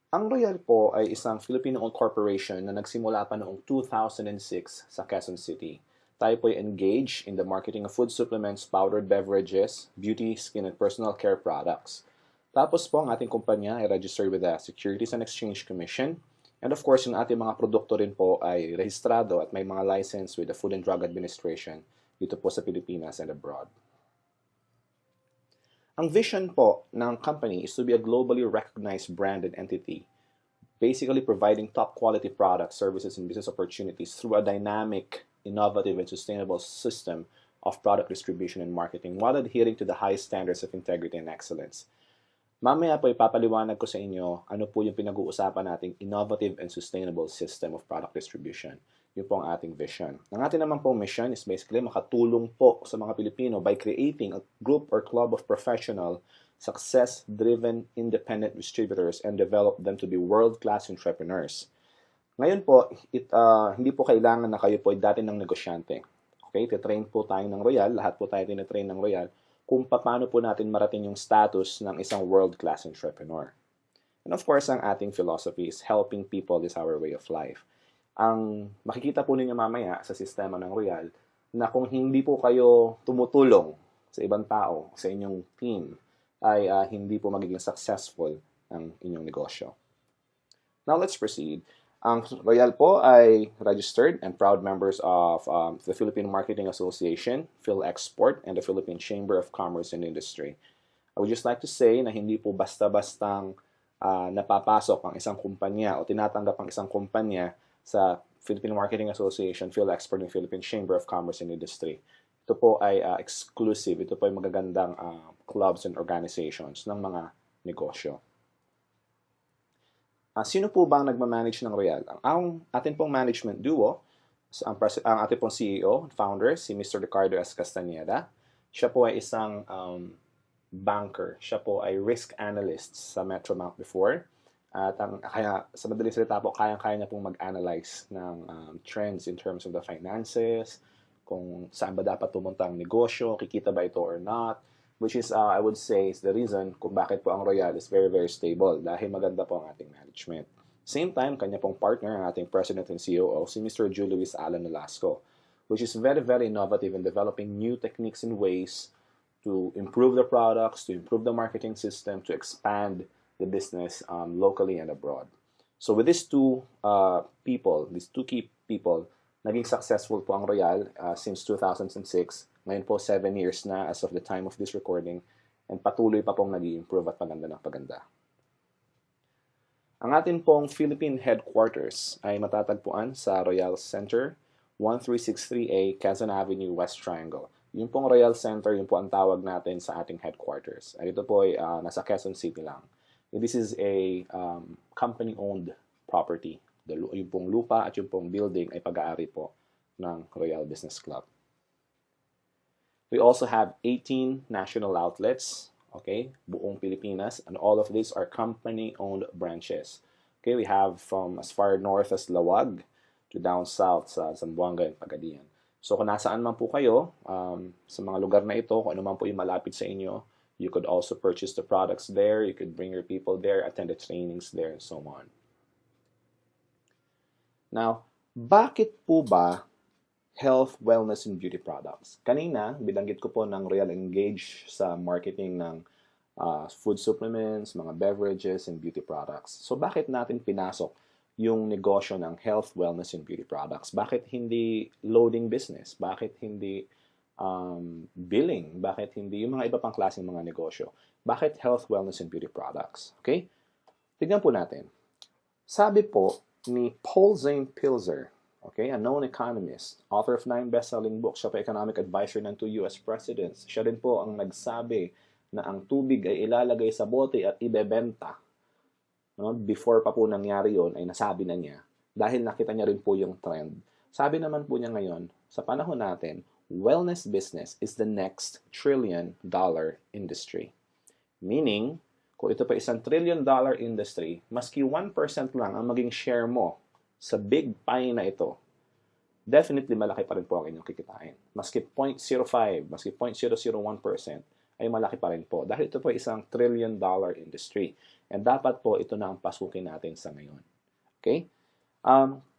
Ang Royal po ay isang Filipino-owned corporation na nagsimula pa noong 2006 sa Quezon City. Tayo po ay engaged in the marketing of food supplements, powdered beverages, beauty, skin, and personal care products. Tapos po ang ating kumpanya ay registered with the Securities and Exchange Commission. And of course, yung ating mga produkto rin po ay rehistrado at may mga license with the Food and Drug Administration dito po sa Pilipinas and abroad. Ang vision po ng company is to be a globally recognized branded entity, basically providing top quality products, services, and business opportunities through a dynamic, innovative, and sustainable system of product distribution and marketing while adhering to the highest standards of integrity and excellence. Mamaya po ipapaliwanag ko sa inyo ano po yung pinag-uusapan nating innovative and sustainable system of product distribution. Yun po ang ating vision. Ang ating naman pong mission is basically makatulong po sa mga Pilipino by creating a group or club of professional, success-driven, independent distributors and develop them to be world-class entrepreneurs. Ngayon po, hindi po kailangan na kayo po ay dati ng negosyante. Okay? Titrain po tayo ng Royal, lahat po tayo tinitrain ng Royal, kung paano po natin marating yung status ng isang world-class entrepreneur. And of course, ang ating philosophy is helping people is our way of life. Ang makikita po ninyo mamaya sa sistema ng Royal na kung hindi po kayo tumutulong sa ibang tao, sa inyong team, ay hindi po magiging successful ang inyong negosyo. Now, let's proceed. Ang Royal po ay registered and proud members of the Philippine Marketing Association, PhilExport, and the Philippine Chamber of Commerce and Industry. I would just like to say na hindi po basta-bastang napapasok ang isang kumpanya o tinatanggap ang isang kumpanya sa Philippine Marketing Association, PhilExport, and Philippine Chamber of Commerce and Industry. Ito po ay exclusive. Ito po ay magagandang clubs and organizations ng mga negosyo. Sino po ba ang nagmamanage ng Royal? Ang atin pong management duo, ang ating pong CEO, founder, si Mr. Ricardo S. Castañeda. Siya po ay isang banker. Siya po ay risk analyst sa Metromount before. At kaya sa madaling salita po, kaya-kaya niya pong mag-analyze ng trends in terms of the finances, kung saan ba dapat pumunta ang negosyo, kikita ba ito or not, which is, I would say, is the reason kung bakit po ang Royal is very, very stable dahil maganda po ang ating management. Same time, kanya pong partner, ang ating President and COO, si Mr. Jude Luis Alan Nolasco, which is very, very innovative in developing new techniques and ways to improve the products, to improve the marketing system, to expand the business locally and abroad. So with these two key people, naging successful po ang Royal since 2006. Ngayon po, 7 years na as of the time of this recording, and patuloy pa pong nag-i-improve at paganda ng paganda. Ang atin pong Philippine headquarters ay matatagpuan sa Royal Center, 1363A, Quezon Avenue, West Triangle. Yung pong Royal Center, yun po ang tawag natin sa ating headquarters. Ito po ay nasa Quezon City lang. This is a company-owned property. Yung pong lupa at yung pong building ay pag-aari po ng Royal Business Club. We also have 18 national outlets, okay, buong Pilipinas, and all of these are company-owned branches. Okay, we have from as far north as Lawag to down south sa Zamboanga and Pagadian. So kung nasaan man po kayo, sa mga lugar na ito, kung ano man po yung malapit sa inyo, you could also purchase the products there, you could bring your people there, attend the trainings there, and so on. Now, bakit po ba health, wellness, and beauty products? Kanina, binanggit ko po ng Royal Engage sa marketing ng food supplements, mga beverages, and beauty products. So, bakit natin pinasok yung negosyo ng health, wellness, and beauty products? Bakit hindi loading business? Bakit hindi billing? Bakit hindi yung mga iba pang klaseng mga negosyo? Bakit health, wellness, and beauty products? Okay? Tignan po natin. Sabi po ni Paul Zane Pilzer, okay, a known economist, author of 9 best-selling books, siya po economic advisor ng 2 US presidents. Siya rin po ang nagsabi na ang tubig ay ilalagay sa bote at ibebenta. No? Before pa po nangyari yon ay nasabi na niya dahil nakita niya rin po yung trend. Sabi naman po niya ngayon, sa panahon natin, wellness business is the next trillion-dollar industry. Meaning, kung ito pa isang $1 trillion industry, maski 1% lang ang maging share mo sa big pie na ito, definitely malaki pa rin po ang inyong kikitain. Maski 0.05, maski 0.001%, ay malaki pa rin po. Dahil ito po ay isang $1 trillion industry. And dapat po ito na ang pasukin natin sa ngayon. Okay?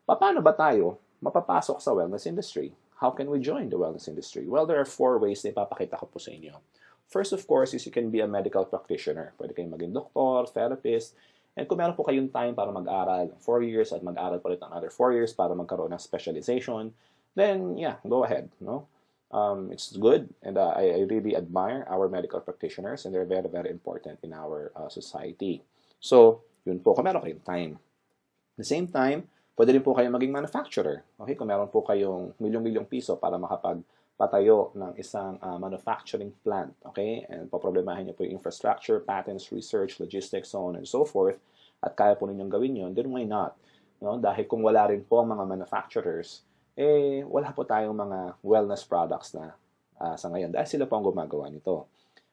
Paano ba tayo mapapasok sa wellness industry? How can we join the wellness industry? Well, there are 4 ways na ipapakita ko po sa inyo. First, of course, is you can be a medical practitioner. Pwede kayong maging doktor, therapist, and kung meron po kayong time para mag-aral 4 years at mag-aral pa rin another 4 years para magkaroon ng specialization, then yeah, go ahead. No? It's good, and I really admire our medical practitioners, and they're very, very important in our society. So, yun po, kung meron kayong time. At the same time, pwede rin po kayong maging manufacturer. Okay? Kung meron po kayong milyong-milyong piso para makapagpatayo ng isang manufacturing plant. Okay? And poproblemahin niyo po yung infrastructure, patents, research, logistics, so on and so forth, at kaya po ninyong gawin yun, then why not? No? Dahil kung wala rin po ang mga manufacturers, wala po tayong mga wellness products na sa ngayon. Dahil sila po ang gumagawa nito.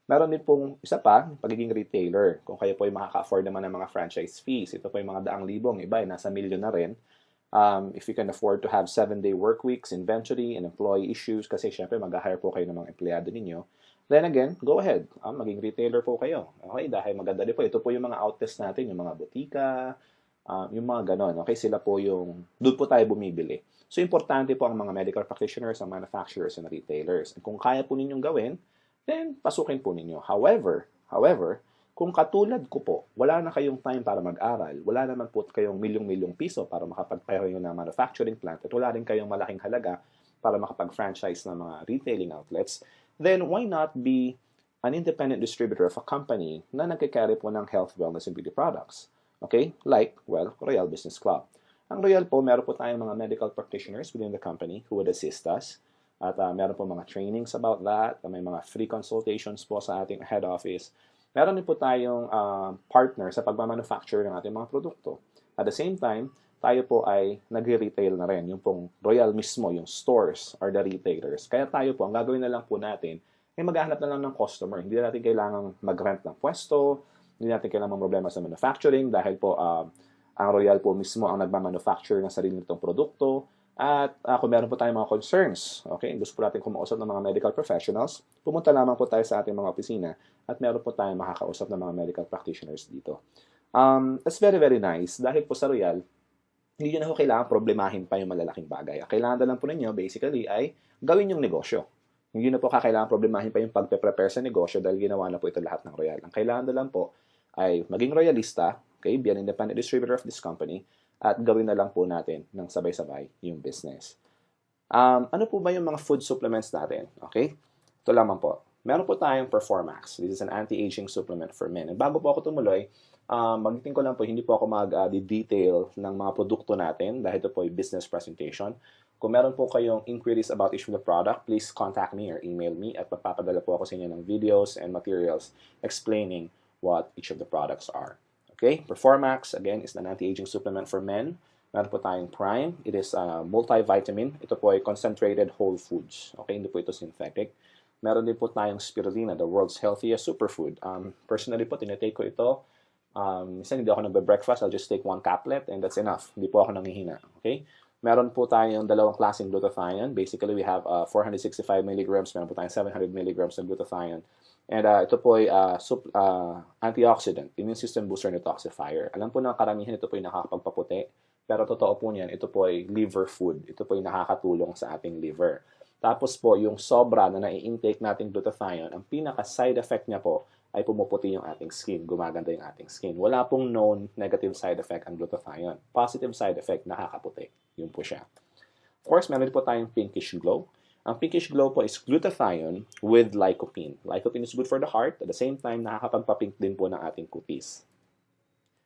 Meron din pong isa pa, pagiging retailer. Kung kayo po ay makaka-afford naman ng mga franchise fees, ito po yung mga daang libong, iba ay nasa milyon na rin. If you can afford to have 7-day work weeks, inventory, and employee issues, kasi syempre mag-hire po kayo ng mga empleyado ninyo, then again, go ahead. Maging retailer po kayo. Okay? Dahil maganda din po. Ito po yung mga outlets natin, yung mga butika, yung mga ganon. Okay? Sila po yung, doon po tayo bumibili. So, importante po ang mga medical practitioners, ang manufacturers, and retailers. And kung kaya po ninyong gawin, then pasukin po ninyo. However, kung katulad ko po, wala na kayong time para mag-aral, wala naman po kayong milyong-milyong piso para makapagtayo ng manufacturing plant, at wala rin kayong malaking halaga para makapag-franchise ng mga retailing outlets, then why not be an independent distributor of a company na nagkikarry po ng health, wellness, and beauty products? Okay? Like, well, Royal Business Club. Ang Royal po, meron po tayong mga medical practitioners within the company who would assist us. At meron po mga trainings about that. May mga free consultations po sa ating head office. Meron din po tayong partner sa pagmamanufacture ng ating mga produkto. At the same time, tayo po ay nagre-retail na rin. Yung pong Royal mismo, yung stores are the retailers. Kaya tayo po, ang gagawin na lang po natin, ay maghahanap na lang ng customer. Hindi na natin kailangang mag-rent ng pwesto, hindi natin kailangang problema sa manufacturing dahil po ang Royal po mismo ang nagmamanufacture ng sarili nitong produkto. At kung meron po tayong mga concerns, okay, gusto po natin kumausap ng mga medical professionals, pumunta lamang po tayo sa ating mga opisina at meron po tayong makakausap ng mga medical practitioners dito. That's very, very nice dahil po sa Royal, hindi nyo na po kailangan problemahin pa yung malalaking bagay. Ang kailangan na lang po ninyo, basically, ay gawin yung negosyo. Hindi na po kakailangan problemahin pa yung pagpe-prepare sa negosyo dahil ginawa na po ito lahat ng Royal. Ang kailangan na lang po ay maging royalista, okay, be an independent distributor of this company, at gawin na lang po natin ng sabay-sabay yung business. Ano po ba yung mga food supplements natin? Okay? Ito lamang po. Meron po tayong Performax. This is an anti-aging supplement for men. And bago po ako tumuloy, magiting ko lang po, hindi po ako mag-detail ng mga produkto natin dahil ito po ay business presentation. Kung meron po kayong inquiries about each of the product, please contact me or email me at magpapadala po ako sa inyo ng videos and materials explaining what each of the products are. Okay, Performax, again, is an anti-aging supplement for men. Meron po tayong Prime. It is a multivitamin. Ito po ay concentrated whole foods. Okay, hindi po ito synthetic. Meron din po tayong Spirulina, the world's healthiest superfood. Personally po, tinitake ko ito. Minsan hindi ako nagbe-breakfast. I'll just take 1 caplet and that's enough. Hindi po ako nanghihina. Okay? Meron po tayong dalawang klaseng glutathione. Basically, we have 465 milligrams. Meron po tayong 700 milligrams ng glutathione. And ito po ay antioxidant, immune system booster detoxifier. Alam po na karamihan ito po ay nakakapagpaputi. Pero totoo po niyan, ito po ay liver food. Ito po ay nakakatulong sa ating liver. Tapos po, yung sobra na nai-intake nating glutathione, ang pinaka-side effect niya po ay pumuputi yung ating skin. Gumaganda yung ating skin. Wala pong known negative side effect ang glutathione. Positive side effect, nakakaputi. Yun po siya. Of course, meron po tayong pinkish glow. Ang pinkish glow po is glutathione with lycopene. Lycopene is good for the heart. At the same time, nakakapagpapink din po ng ating kutis.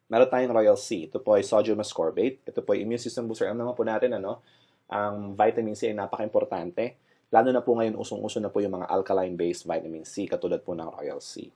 Meron tayong Royal C. Ito po ay sodium ascorbate. Ito po ay immune system booster. Alam naman po natin, ang vitamin C ay napaka-importante. Lalo na po ngayon, usong-uso na po yung mga alkaline-based vitamin C katulad po ng Royal C.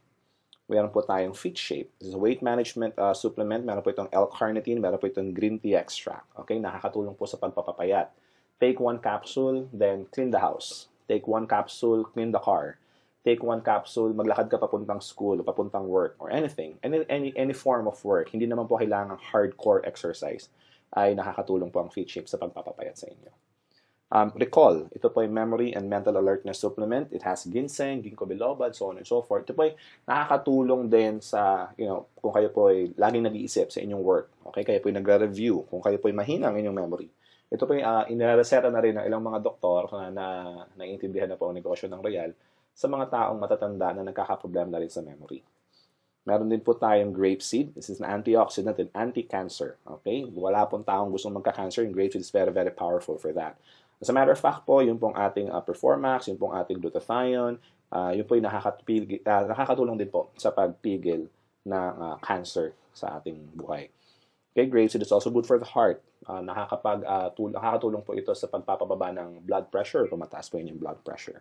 Meron po tayong Fit Shape. This is a weight management supplement. Meron po itong L-carnitine. Meron po itong green tea extract. Okay, nakakatulong po sa pagpapapayat. Take 1 capsule, then clean the house. Take 1 capsule, clean the car. Take 1 capsule, maglakad ka papuntang school, papuntang work, or anything. Any form of work. Hindi naman po kailangang hardcore exercise ay nakakatulong po ang Fit Shape sa pagpapapayat sa inyo. Recall, ito po ay memory and mental alertness supplement. It has ginseng, ginkgo biloba, so on and so forth. Ito po ay nakakatulong din sa, kung kayo po ay laging nag-iisip sa inyong work. Okay, kayo po ay nagre-review. Kung kayo po ay mahina ang inyong memory. Ito po ay inireseta na rin ng ilang mga doktor na naiintindihan na po ang negosyo ng Royal sa mga taong matatanda na nagkakaproblema na rin sa memory. Meron din po tayong grapeseed. This is an antioxidant and anti-cancer. Okay? Wala pong taong gustong magka-cancer. Yung grapeseed is very, very powerful for that. As a matter of fact po, yun pong ating Performax, yun pong ating glutathione, yun po yung nakakatulong din po sa pagpigil ng cancer sa ating buhay. Okay, grapeseed is also good for the heart. Nakakatulong po ito sa pagpapababa ng blood pressure kung mataas po yung blood pressure.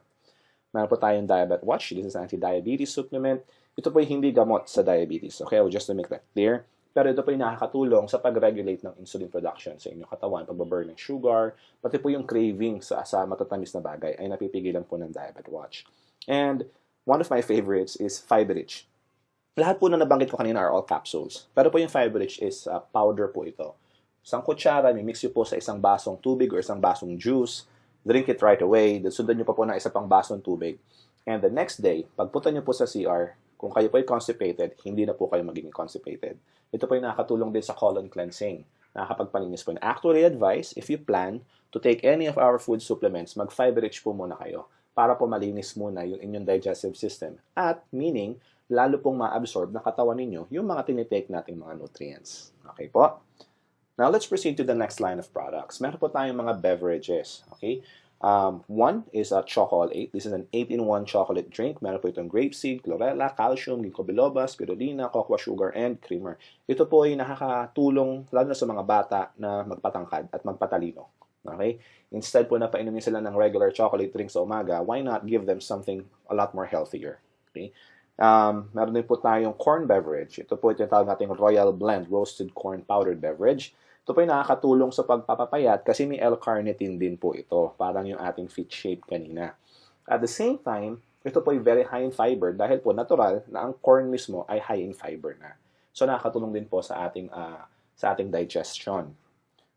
Meron po tayong Diabetes Watch. This is an anti-diabetes supplement. Ito po yung hindi gamot sa diabetes. Okay, just to make that clear. Pero ito po yung nakakatulong sa pag-regulate ng insulin production sa inyong katawan, pag-burn ng sugar, pati po yung craving sa matatamis na bagay ay napipigilan po ng Diabetes Watch. And one of my favorites is Fiberich. Lahat po na nabanggit ko kanina are all capsules. Pero po yung Fiberich is powder po ito. Isang kutsara, mix nyo po sa isang basong tubig or isang basong juice. Drink it right away. Sundan nyo pa po ng isa pang basong tubig. And the next day, pagpunta nyo po sa CR, kung kayo po ay constipated, hindi na po kayo magiging constipated. Ito po ay nakakatulong din sa colon cleansing. Nakakapagpalinis po. And actually advice, if you plan to take any of our food supplements, mag-Fiberich po muna kayo para po malinis muna yung inyong digestive system. At meaning, lalo pong ma-absorb na katawan ninyo yung mga tinitake nating mga nutrients. Okay po? Now, let's proceed to the next line of products. Meron po tayong mga beverages. Okay? One is a Chocolate. This is an 8-in-1 chocolate drink. Meron po itong grapeseed, chlorella, calcium, ginkgo biloba, spirulina, cocoa sugar, and creamer. Ito po ay nakakatulong lalo na sa mga bata na magpatangkad at magpatalino. Okay? Instead po na painumin sila ng regular chocolate drink sa umaga, why not give them something a lot more healthier? Okay? Meron din po tayong corn beverage. Ito po yung tawag nating Royal Blend Roasted Corn Powdered Beverage. Ito po yung nakakatulong sa pagpapapayat kasi may L-carnitine din po ito. Parang yung ating fit shape kanina. At the same time, ito po yung very high in fiber dahil po natural na ang corn mismo ay high in fiber na. So nakakatulong din po sa ating digestion.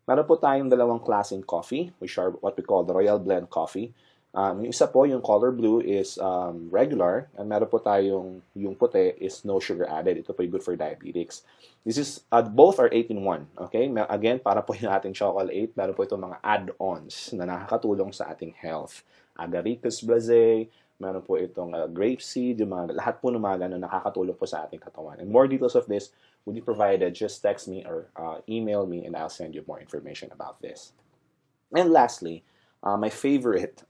Meron po tayong dalawang klaseng coffee, which are what we call the Royal Blend Coffee. Yung isa po, yung color blue is regular, and meron po tayong yung puti is no sugar added. Ito po yung good for diabetics. This is, both are 8-in-1. Okay? Again, para po yung ating chocolate, meron po itong mga add-ons na nakakatulong sa ating health. Agaricus blazé, meron po itong grapeseed, lahat po ng mga ganun nakakatulong po sa ating katawan. And more details of this will be provided. Just text me or email me and I'll send you more information about this. And lastly, my favorite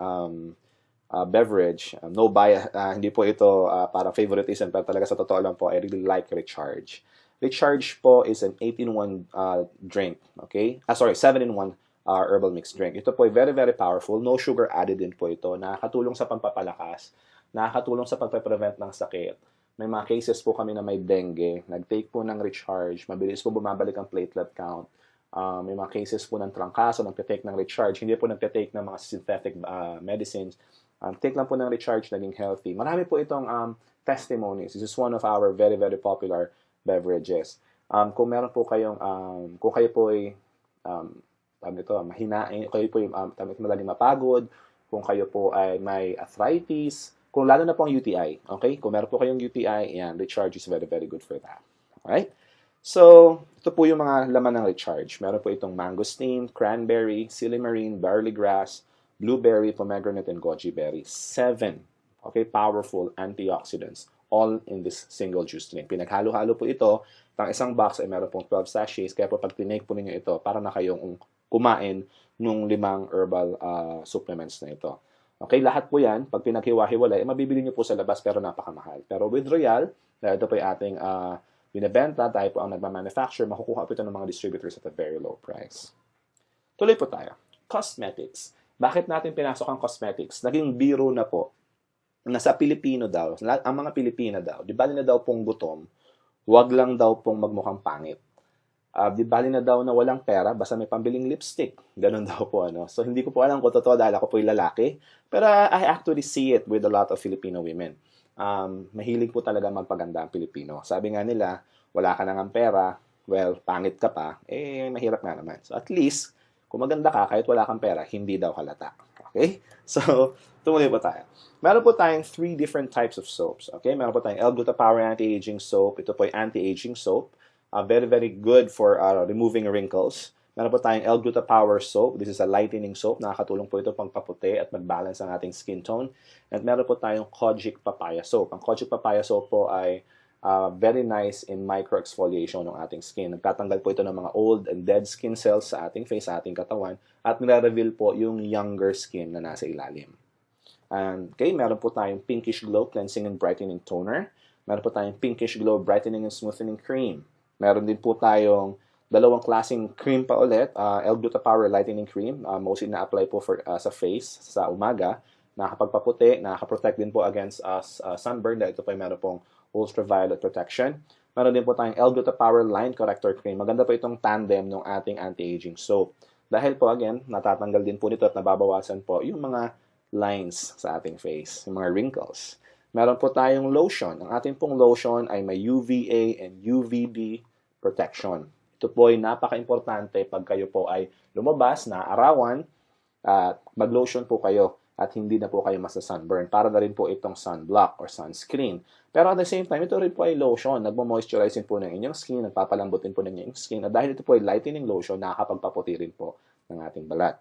beverage, no bias, hindi po ito parang favoritism, pero talaga sa totoo lang po, I really like Recharge. Recharge po is an 8-in-1 drink, okay? 7-in-1 herbal mixed drink. Ito po ay very, very powerful. No sugar added din po ito. Nakakatulong sa pampapalakas, nakakatulong sa pagpe-prevent ng sakit. May mga cases po kami na may dengue, nag-take po ng Recharge, mabilis po bumabalik ang platelet count. May mga cases po ng trangkaso, nagte-take ng Recharge, hindi po nagte-take ng mga synthetic medicines. Take lang po ng Recharge, naging healthy. Marami po itong testimonies. This is one of our very, very popular beverages. Kung meron po kayong, kung kayo po ay, mahinain, kayo po ay madaling mapagod, kung kayo po ay may arthritis, kung lalo na po ang UTI, okay? Kung meron po kayong UTI, yan, Recharge is very, very good for that. Alright? So, ito po yung mga laman ng Recharge. Meron po itong mangosteen, cranberry, silymarin, barley grass, blueberry, pomegranate, and goji berry. 7, okay, powerful antioxidants, all in this single juice drink. Pinaghalo-halo po ito. Ang isang box ay meron pong 12 sachets. Kaya po pag tinake po ninyo ito, para na kayong kumain nung 5 herbal supplements na ito. Okay, lahat po yan, pag pinaghiwa-hiwalay, mabibili nyo po sa labas pero napakamahal. Pero with Royal, ito po yung ating binibenta, tayo po ang nagmamanufacture, makukuha po ito ng mga distributors at a very low price. Tuloy po tayo. Cosmetics. Bakit natin pinasok ang cosmetics? Naging biro na po na sa Pilipino daw, ang mga Pilipina daw, di bali na daw pong gutom, wag lang daw pong magmukhang pangit. Di bali na daw na walang pera, basta may pambiling lipstick. Ganun daw po, ano. So, hindi ko po alam kung totoo dahil ako po yung lalaki. Pero I actually see it with a lot of Filipino women. Mahilig po talaga magpaganda ang Pilipino. Sabi nga nila, wala ka nang pera, well, pangit ka pa, mahirap nga naman. So, at least, Kung maganda ka, kahit wala kang pera, hindi daw halata. Okay? So, tumuloy po tayo. Meron po tayong 3 different types of soaps. Okay? Meron po tayong L-Gluta-Power Anti-Aging Soap. Ito po ay anti-aging soap. Very, very good for removing wrinkles. Meron po tayong L-Gluta-Power Soap. This is a lightening soap. Nakakatulong po ito pagpaputi at mag-balance ang ating skin tone. At meron po tayong Kojic Papaya Soap. Ang Kojic Papaya Soap po ay very nice in microexfoliation ng ating skin. Nagtatanggal po ito ng mga old and dead skin cells sa ating face, sa ating katawan, at nire-reveal po yung younger skin na nasa ilalim. And, okay, meron po tayong Pinkish Glow Cleansing and Brightening Toner. Meron po tayong Pinkish Glow Brightening and Smoothening Cream. Meron din po tayong dalawang klaseng cream pa ulit, L-Gluta-Power Lightening Cream. Mostly na-apply po sa face sa umaga. Nakakapagpaputi, nakakaprotect din po against sunburn dahil ito po ay meron pong ultraviolet protection. Meron din po tayong L-Gluta-Power Line Corrector Cream. Maganda po itong tandem ng ating anti-aging soap. Dahil po, again, natatanggal din po nito at nababawasan po yung mga lines sa ating face, yung mga wrinkles. Meron po tayong lotion. Ang ating pong lotion ay may UVA and UVB protection. Ito po ay napaka-importante pag kayo po ay lumabas na arawan at mag-lotion po kayo at hindi na po kayo masa-sunburn. Para na rin po itong sunblock or sunscreen. Pero at the same time, ito rin po ay lotion. Nagmo-moisturize po ng inyong skin, nagpapalambutin po ng inyong skin. At dahil ito po ay lightening lotion, nakakapagpaputi rin po ng ating balat.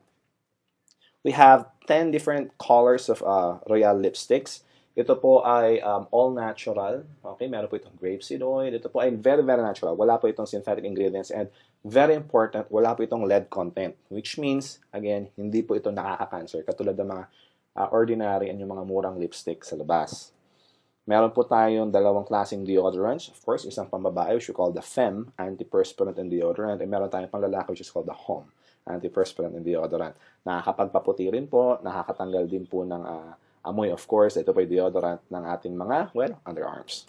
We have 10 different colors of Royal lipsticks. Ito po ay all natural. Okay, meron po itong grapeseed oil. Ito po ay very, very natural. Wala po itong synthetic ingredients. And very important, wala po itong lead content. Which means, again, hindi po ito nakaka-cancer. Katulad ng mga ordinary and yung mga murang lipstick sa labas. Meron po tayong dalawang klaseng deodorants. Of course, isang pambabae, which we call the Femme, antiperspirant and deodorant. And meron tayong panglalaki, which is called the Homme, antiperspirant and deodorant. Nakakapagpaputi rin po, nakakatanggal din po ng amoy, of course. Ito po yung deodorant ng ating mga, underarms.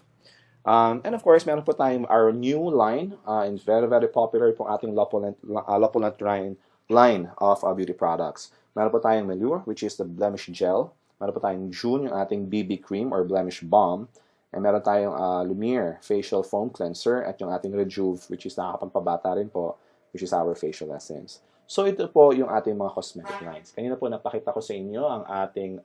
And of course, meron po tayong our new line, and very, very popular po ating L'Opulent line of beauty products. Meron po tayong Melure, which is the blemish gel. Meron po tayong June, yung ating BB cream or blemish balm. And meron tayong Lumiere facial foam cleanser at yung ating Rejuve, which is nakakapagpabata rin po, which is our facial essence. So ito po yung ating mga cosmetic lines. Kanina po napakita ko sa inyo ang ating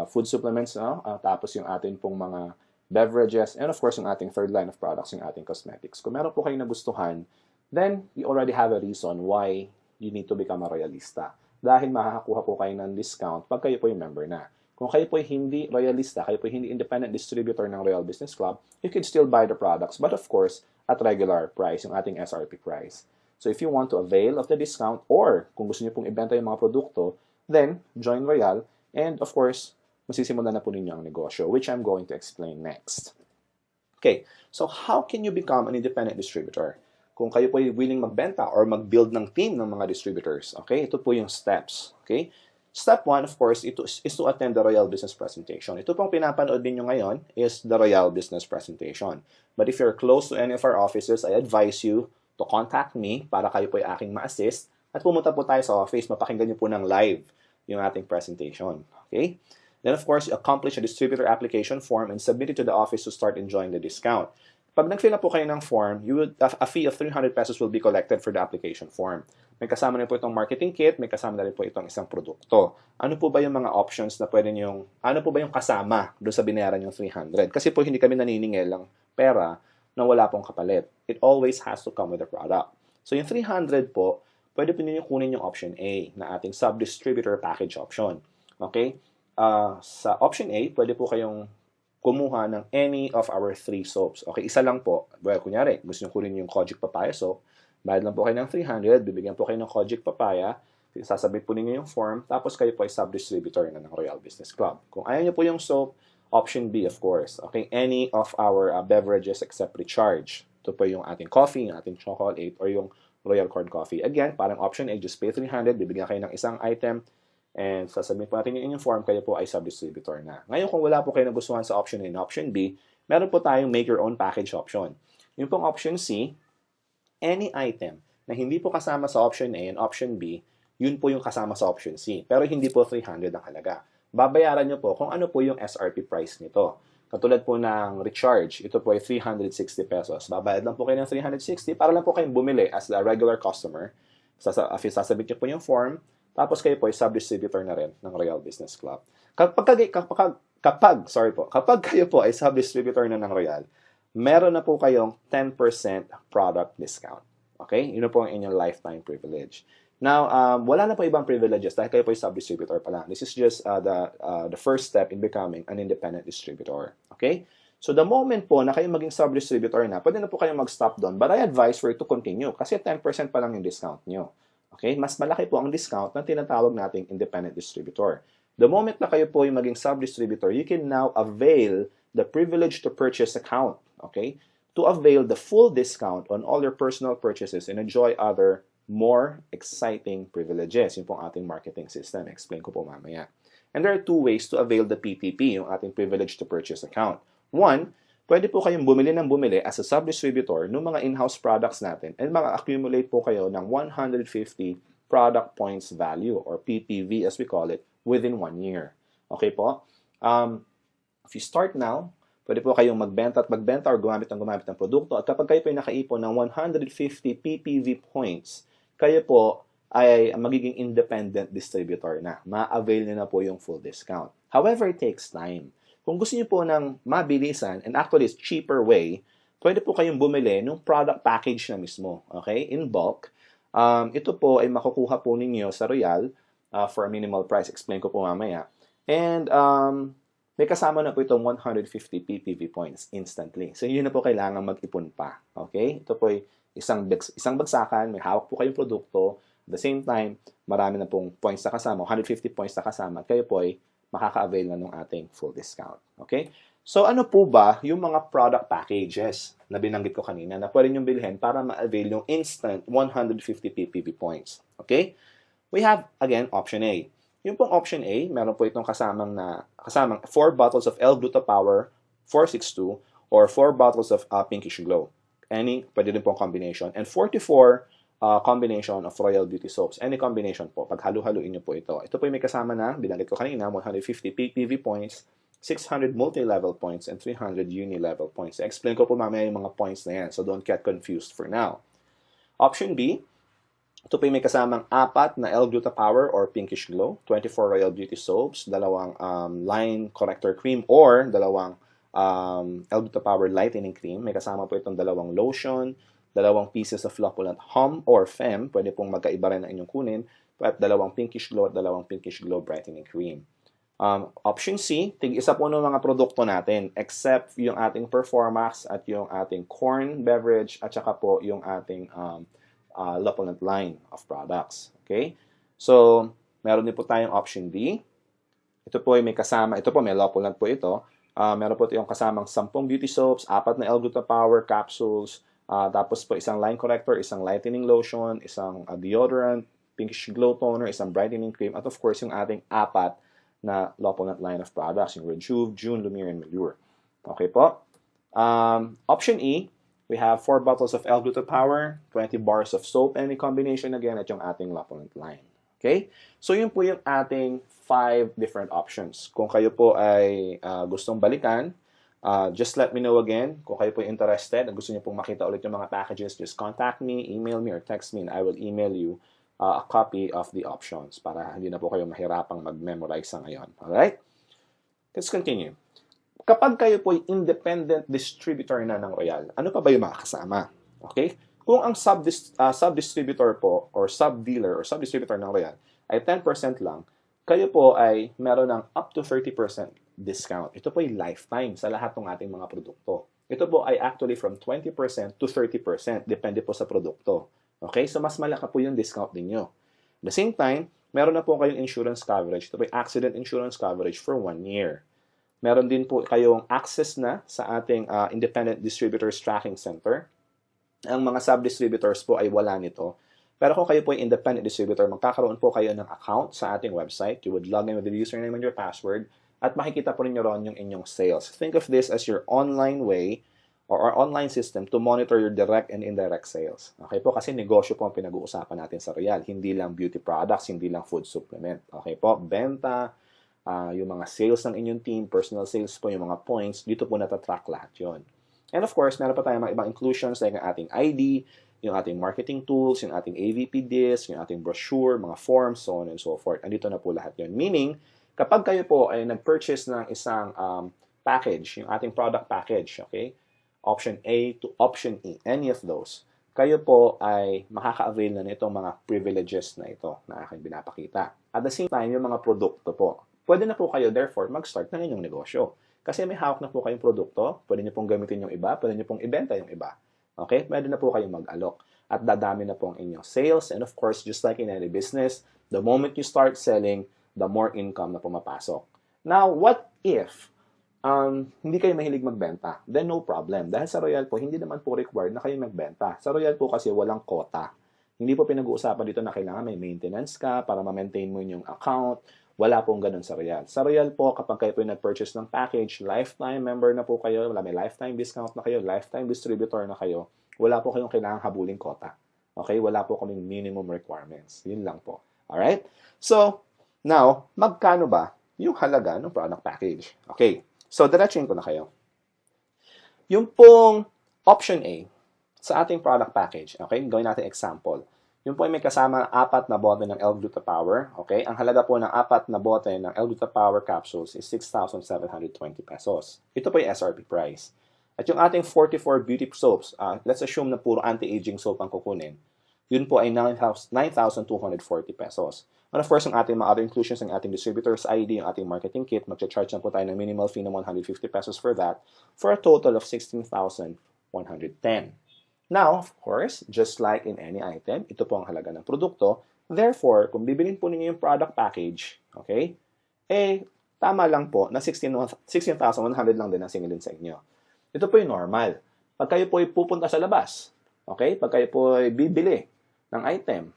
food supplements, no? Tapos yung ating pong mga beverages, and of course yung ating third line of products, yung ating cosmetics. Kung meron po kayong nagustuhan, then you already have a reason why you need to become a Royalista. Dahil makakakuha po kayo ng discount pag kayo po yung member na. Kung kayo po hindi Royalista, kayo po hindi independent distributor ng Royal Business Club, you can still buy the products, but of course, at regular price, yung ating SRP price. So if you want to avail of the discount or kung gusto niyo pong ibenta yung mga produkto, then join Royal and of course, masisimulan na po ninyo ang negosyo, which I'm going to explain next. Okay, so how can you become an independent distributor? Kung kayo po ay willing magbenta or mag-build ng team ng mga distributors, okay, ito po yung steps. Okay, step 1, of course, is to attend the Royal Business Presentation. Ito pong pinapanood ninyo ngayon is the Royal Business Presentation. But if you're close to any of our offices, I advise you to contact me para kayo po ay aking ma-assist at pumunta po tayo sa office, mapakinggan niyo po ng live yung ating presentation. Okay? Then of course, you accomplish a distributor application form and submit it to the office to start enjoying the discount. Pag nag-fill na po kayo ng form, a fee of 300 pesos will be collected for the application form. May kasama na po itong marketing kit, may kasama na rin po itong isang produkto. Ano po ba yung mga options na pwede niyong, ano po ba yung kasama doon sa binayaran yung 300? Kasi po hindi kami naniningil ng pera na wala pong kapalit. It always has to come with the product. So yung 300 po, pwede po ninyo kunin yung option A na ating sub-distributor package option. Okay? Sa option A, pwede po kayong kumuha ng any of our 3 soaps. Okay, isa lang po. Well, kunyari, gusto nyo kunin yung Kojic Papaya soap, bayad lang po kayo ng 300, bibigyan po kayo ng Kojic Papaya, sasabit po ninyo yung form, tapos kayo po ay sub-distributor na ng Royal Business Club. Kung ayaw nyo po yung soap, option B, of course. Okay, any of our beverages except recharge. Ito po yung ating coffee, yung ating chocolate, or yung Royal Corn Coffee. Again, parang option A, just pay 300, bibigyan kayo ng isang item, and sasabihin po natin yung inyong form, kayo po ay sub-distributor na. Ngayon, kung wala po kayo nagustuhan sa option A and option B, meron po tayong make your own package option. Yung pong option C, any item na hindi po kasama sa option A and option B, yun po yung kasama sa option C. Pero hindi po 300 ang halaga. Babayaran nyo po kung ano po yung SRP price nito. Katulad po ng recharge, ito po ay 360 pesos. Babayad lang po kayo ng 360 para lang po kayong bumili as a regular customer. Sasabit niyo po yung form, tapos kayo po ay sub-distributor na rin ng Royal Business Club. Kapag kayo po ay sub-distributor na ng Royal, meron na po kayong 10% product discount. Okay? Yun po ang inyong lifetime privilege. Now, wala na po ibang privileges dahil kayo po ay sub-distributor pa lang. This is just the first step in becoming an independent distributor. Okay? So, the moment po na kayo maging sub-distributor na, pwede na po kayong mag-stop doon. But I advise for you to continue kasi 10% pa lang yung discount nyo. Okay? Mas malaki po ang discount na tinatawag nating independent distributor. The moment na kayo po yung maging sub-distributor, you can now avail the privilege to purchase account. Okay? To avail the full discount on all your personal purchases and enjoy other more exciting privileges. Yun pong ating marketing system. Explain ko po mamaya. And there are two ways to avail the PTP, yung ating privilege to purchase account. One, pwede po kayong bumili ng bumili as a sub-distributor ng mga in-house products natin and accumulate po kayo ng 150 product points value or PPV as we call it within 1 year. Okay po? If you start now, pwede po kayong magbenta or gumamit ng produkto at kapag kayo po ay nakaipon ng 150 PPV points, kayo po ay magiging independent distributor na. Ma-avail nyo na po yung full discount. However, it takes time. Kung gusto nyo po ng mabilisan and actually it's cheaper way, pwede po kayong bumili ng product package na mismo. Okay? In bulk. Ito po ay makukuha po ninyo sa Royal for a minimal price. Explain ko po mamaya. And may kasama na po itong 150 PPV points instantly. So, yun na po kailangan mag-ipon pa. Okay? Ito po ay isang bagsakan, may hawak po kayong produkto. At the same time, marami na pong points na kasama, 150 points na kasama, at kayo po ay makaka-avail na ng ating full discount. Okay? So, ano po ba yung mga product packages na binanggit ko kanina na pwede nyo bilhin para ma-avail yung instant 150 PPV points? Okay? We have, again, option A. Yung pong option A, meron po itong kasamang 4 bottles of L-Gluta-Power 462 or 4 bottles of Pinkish Glow. Any, pwede din pong combination. And 44 combination of Royal Beauty Soaps. Any combination po. Pag halo-haluin nyo po ito. Ito po yung may kasama na, binalik ko kanina, 150 PPV points, 600 multi-level points, and 300 uni-level points. Explain ko po mamaya yung mga points na yan. So don't get confused for now. Option B, ito po yung may kasamang 4 na L-Gluta-Power or Pinkish Glow, 24 Royal Beauty Soaps, 2 line corrector cream or 2 L-Gluta-Power lightening cream. May kasama po itong 2 lotion, 2 pieces of Flocculant Hum or Femme. Pwede pong magkaiba rin ang inyong kunin. At 2 Pinkish Glow at 2 Pinkish Glow brightening cream. Option C, tig-isa po ng mga produkto natin except yung ating Performax at yung ating corn beverage at saka po yung ating Lopulant line of products. Okay? So, meron din po tayong option D. Ito po ay may kasama, ito po may Lopulant po ito. Meron po yung kasamang 10 beauty soaps, 4 na L-Gluta-Power capsules, tapos po isang line corrector, isang lightening lotion, isang deodorant, Pinkish Glow toner, isang brightening cream, at of course yung ating 4 na Lopulant line of products, yung Rejuve, June, Lumiere, and Melure. Okay po? Option E, we have 4 bottles of L-Gluta-Power, 20 bars of soap, any combination again, at yung ating Lopulant line. Okay? So yun po yung ating 5 different options. Kung kayo po ay gustong balikan, just let me know again. Kung kayo po interested at gusto niyo pong makita ulit yung mga packages, just contact me, email me, or text me, and I will email you a copy of the options para hindi na po kayo mahirapang mag-memorize sa ngayon. Alright? Let's continue. Kapag kayo po ay independent distributor na ng Royal, ano pa ba yung makakasama? Okay? Kung ang sub-distributor po or sub-dealer or sub-distributor ng Royal ay 10% lang, kayo po ay meron ng up to 30% discount. Ito po ay lifetime sa lahat ng ating mga produkto. Ito po ay actually from 20% to 30%. Depende po sa produkto. Okay? So, mas malaki po yung discount ninyo. At the same time, meron na po kayong insurance coverage. Ito po ay accident insurance coverage for 1 year. Meron din po kayong access na sa ating Independent Distributors Tracking Center. Ang mga sub-distributors po ay wala nito. Pero kung kayo po ay independent distributor, magkakaroon po kayo ng account sa ating website. You would log in with the username and your password at makikita po ninyo ron yung inyong sales. Think of this as your online way or our online system to monitor your direct and indirect sales. Okay po? Kasi negosyo po ang pinag-uusapan natin sa Royal. Hindi lang beauty products, hindi lang food supplement. Okay po? Benta, yung mga sales ng inyong team, personal sales po, yung mga points, dito po natatrack lahat yon. And of course, meron pa tayong mga ibang inclusions like ang ating ID, yung ating marketing tools, yung ating AVP disc, yung ating brochure, mga forms, so on and so forth. Andito na po lahat yun. Meaning, kapag kayo po ay nag-purchase ng isang package, yung ating product package, okay? Option A to option E, any of those, kayo po ay makaka-avail na nitong mga privileges na ito na aking binapakita. At the same time, yung mga produkto po, pwede na po kayo therefore mag-start ng inyong negosyo. Kasi may hawak na po kayong produkto, pwede nyo pong gamitin yung iba, pwede nyo pong ibenta yung iba. Okay? Pwede na po kayong mag-alok. At dadami na po ang inyong sales. And of course, just like in any business, the moment you start selling, the more income na pumapasok. Now, what if hindi kayo mahilig magbenta? Then no problem. Dahil sa Royal po, hindi naman po required na kayo magbenta. Sa Royal po kasi walang quota. Hindi po pinag-uusapan dito na kailangan may maintenance ka para ma-maintain mo yung account. Wala pong ganun sa Royal. Sa Royal po, kapag kayo po nag-purchase ng package, lifetime member na po kayo, may lifetime discount na kayo, lifetime distributor na kayo, wala po kayong kailangang habuling quota. Okay? Wala po kaming minimum requirements. Yun lang po. Alright? So, now, magkano ba yung halaga ng product package? Okay. So, diretsuhin ko na kayo. Yung pong option A sa ating product package, okay? Gawin natin example. Yung po ay may kasama 4 na bote ng L-Gluta Power. Okay? Ang halaga po ng 4 na bote ng L-Gluta Power capsules is 6,720 pesos. Ito po yung SRP price. At yung ating 44 beauty soaps, let's assume na puro anti-aging soap ang kukunin. Yun po ay 9,240 pesos. And of course, yung ating mga other inclusions ng ating distributor's ID, yung ating marketing kit, mag-charge na po tayo ng minimal fee ng 150 pesos for that, for a total of 16,110. Now, of course, just like in any item, ito po ang halaga ng produkto. Therefore, kung bibilin po ninyo yung product package, okay, tama lang po na 16,100 lang din ang singilin sa inyo. Ito po yung normal. Pag kayo po ay pupunta sa labas, okay, pag kayo po ay bibili ng item,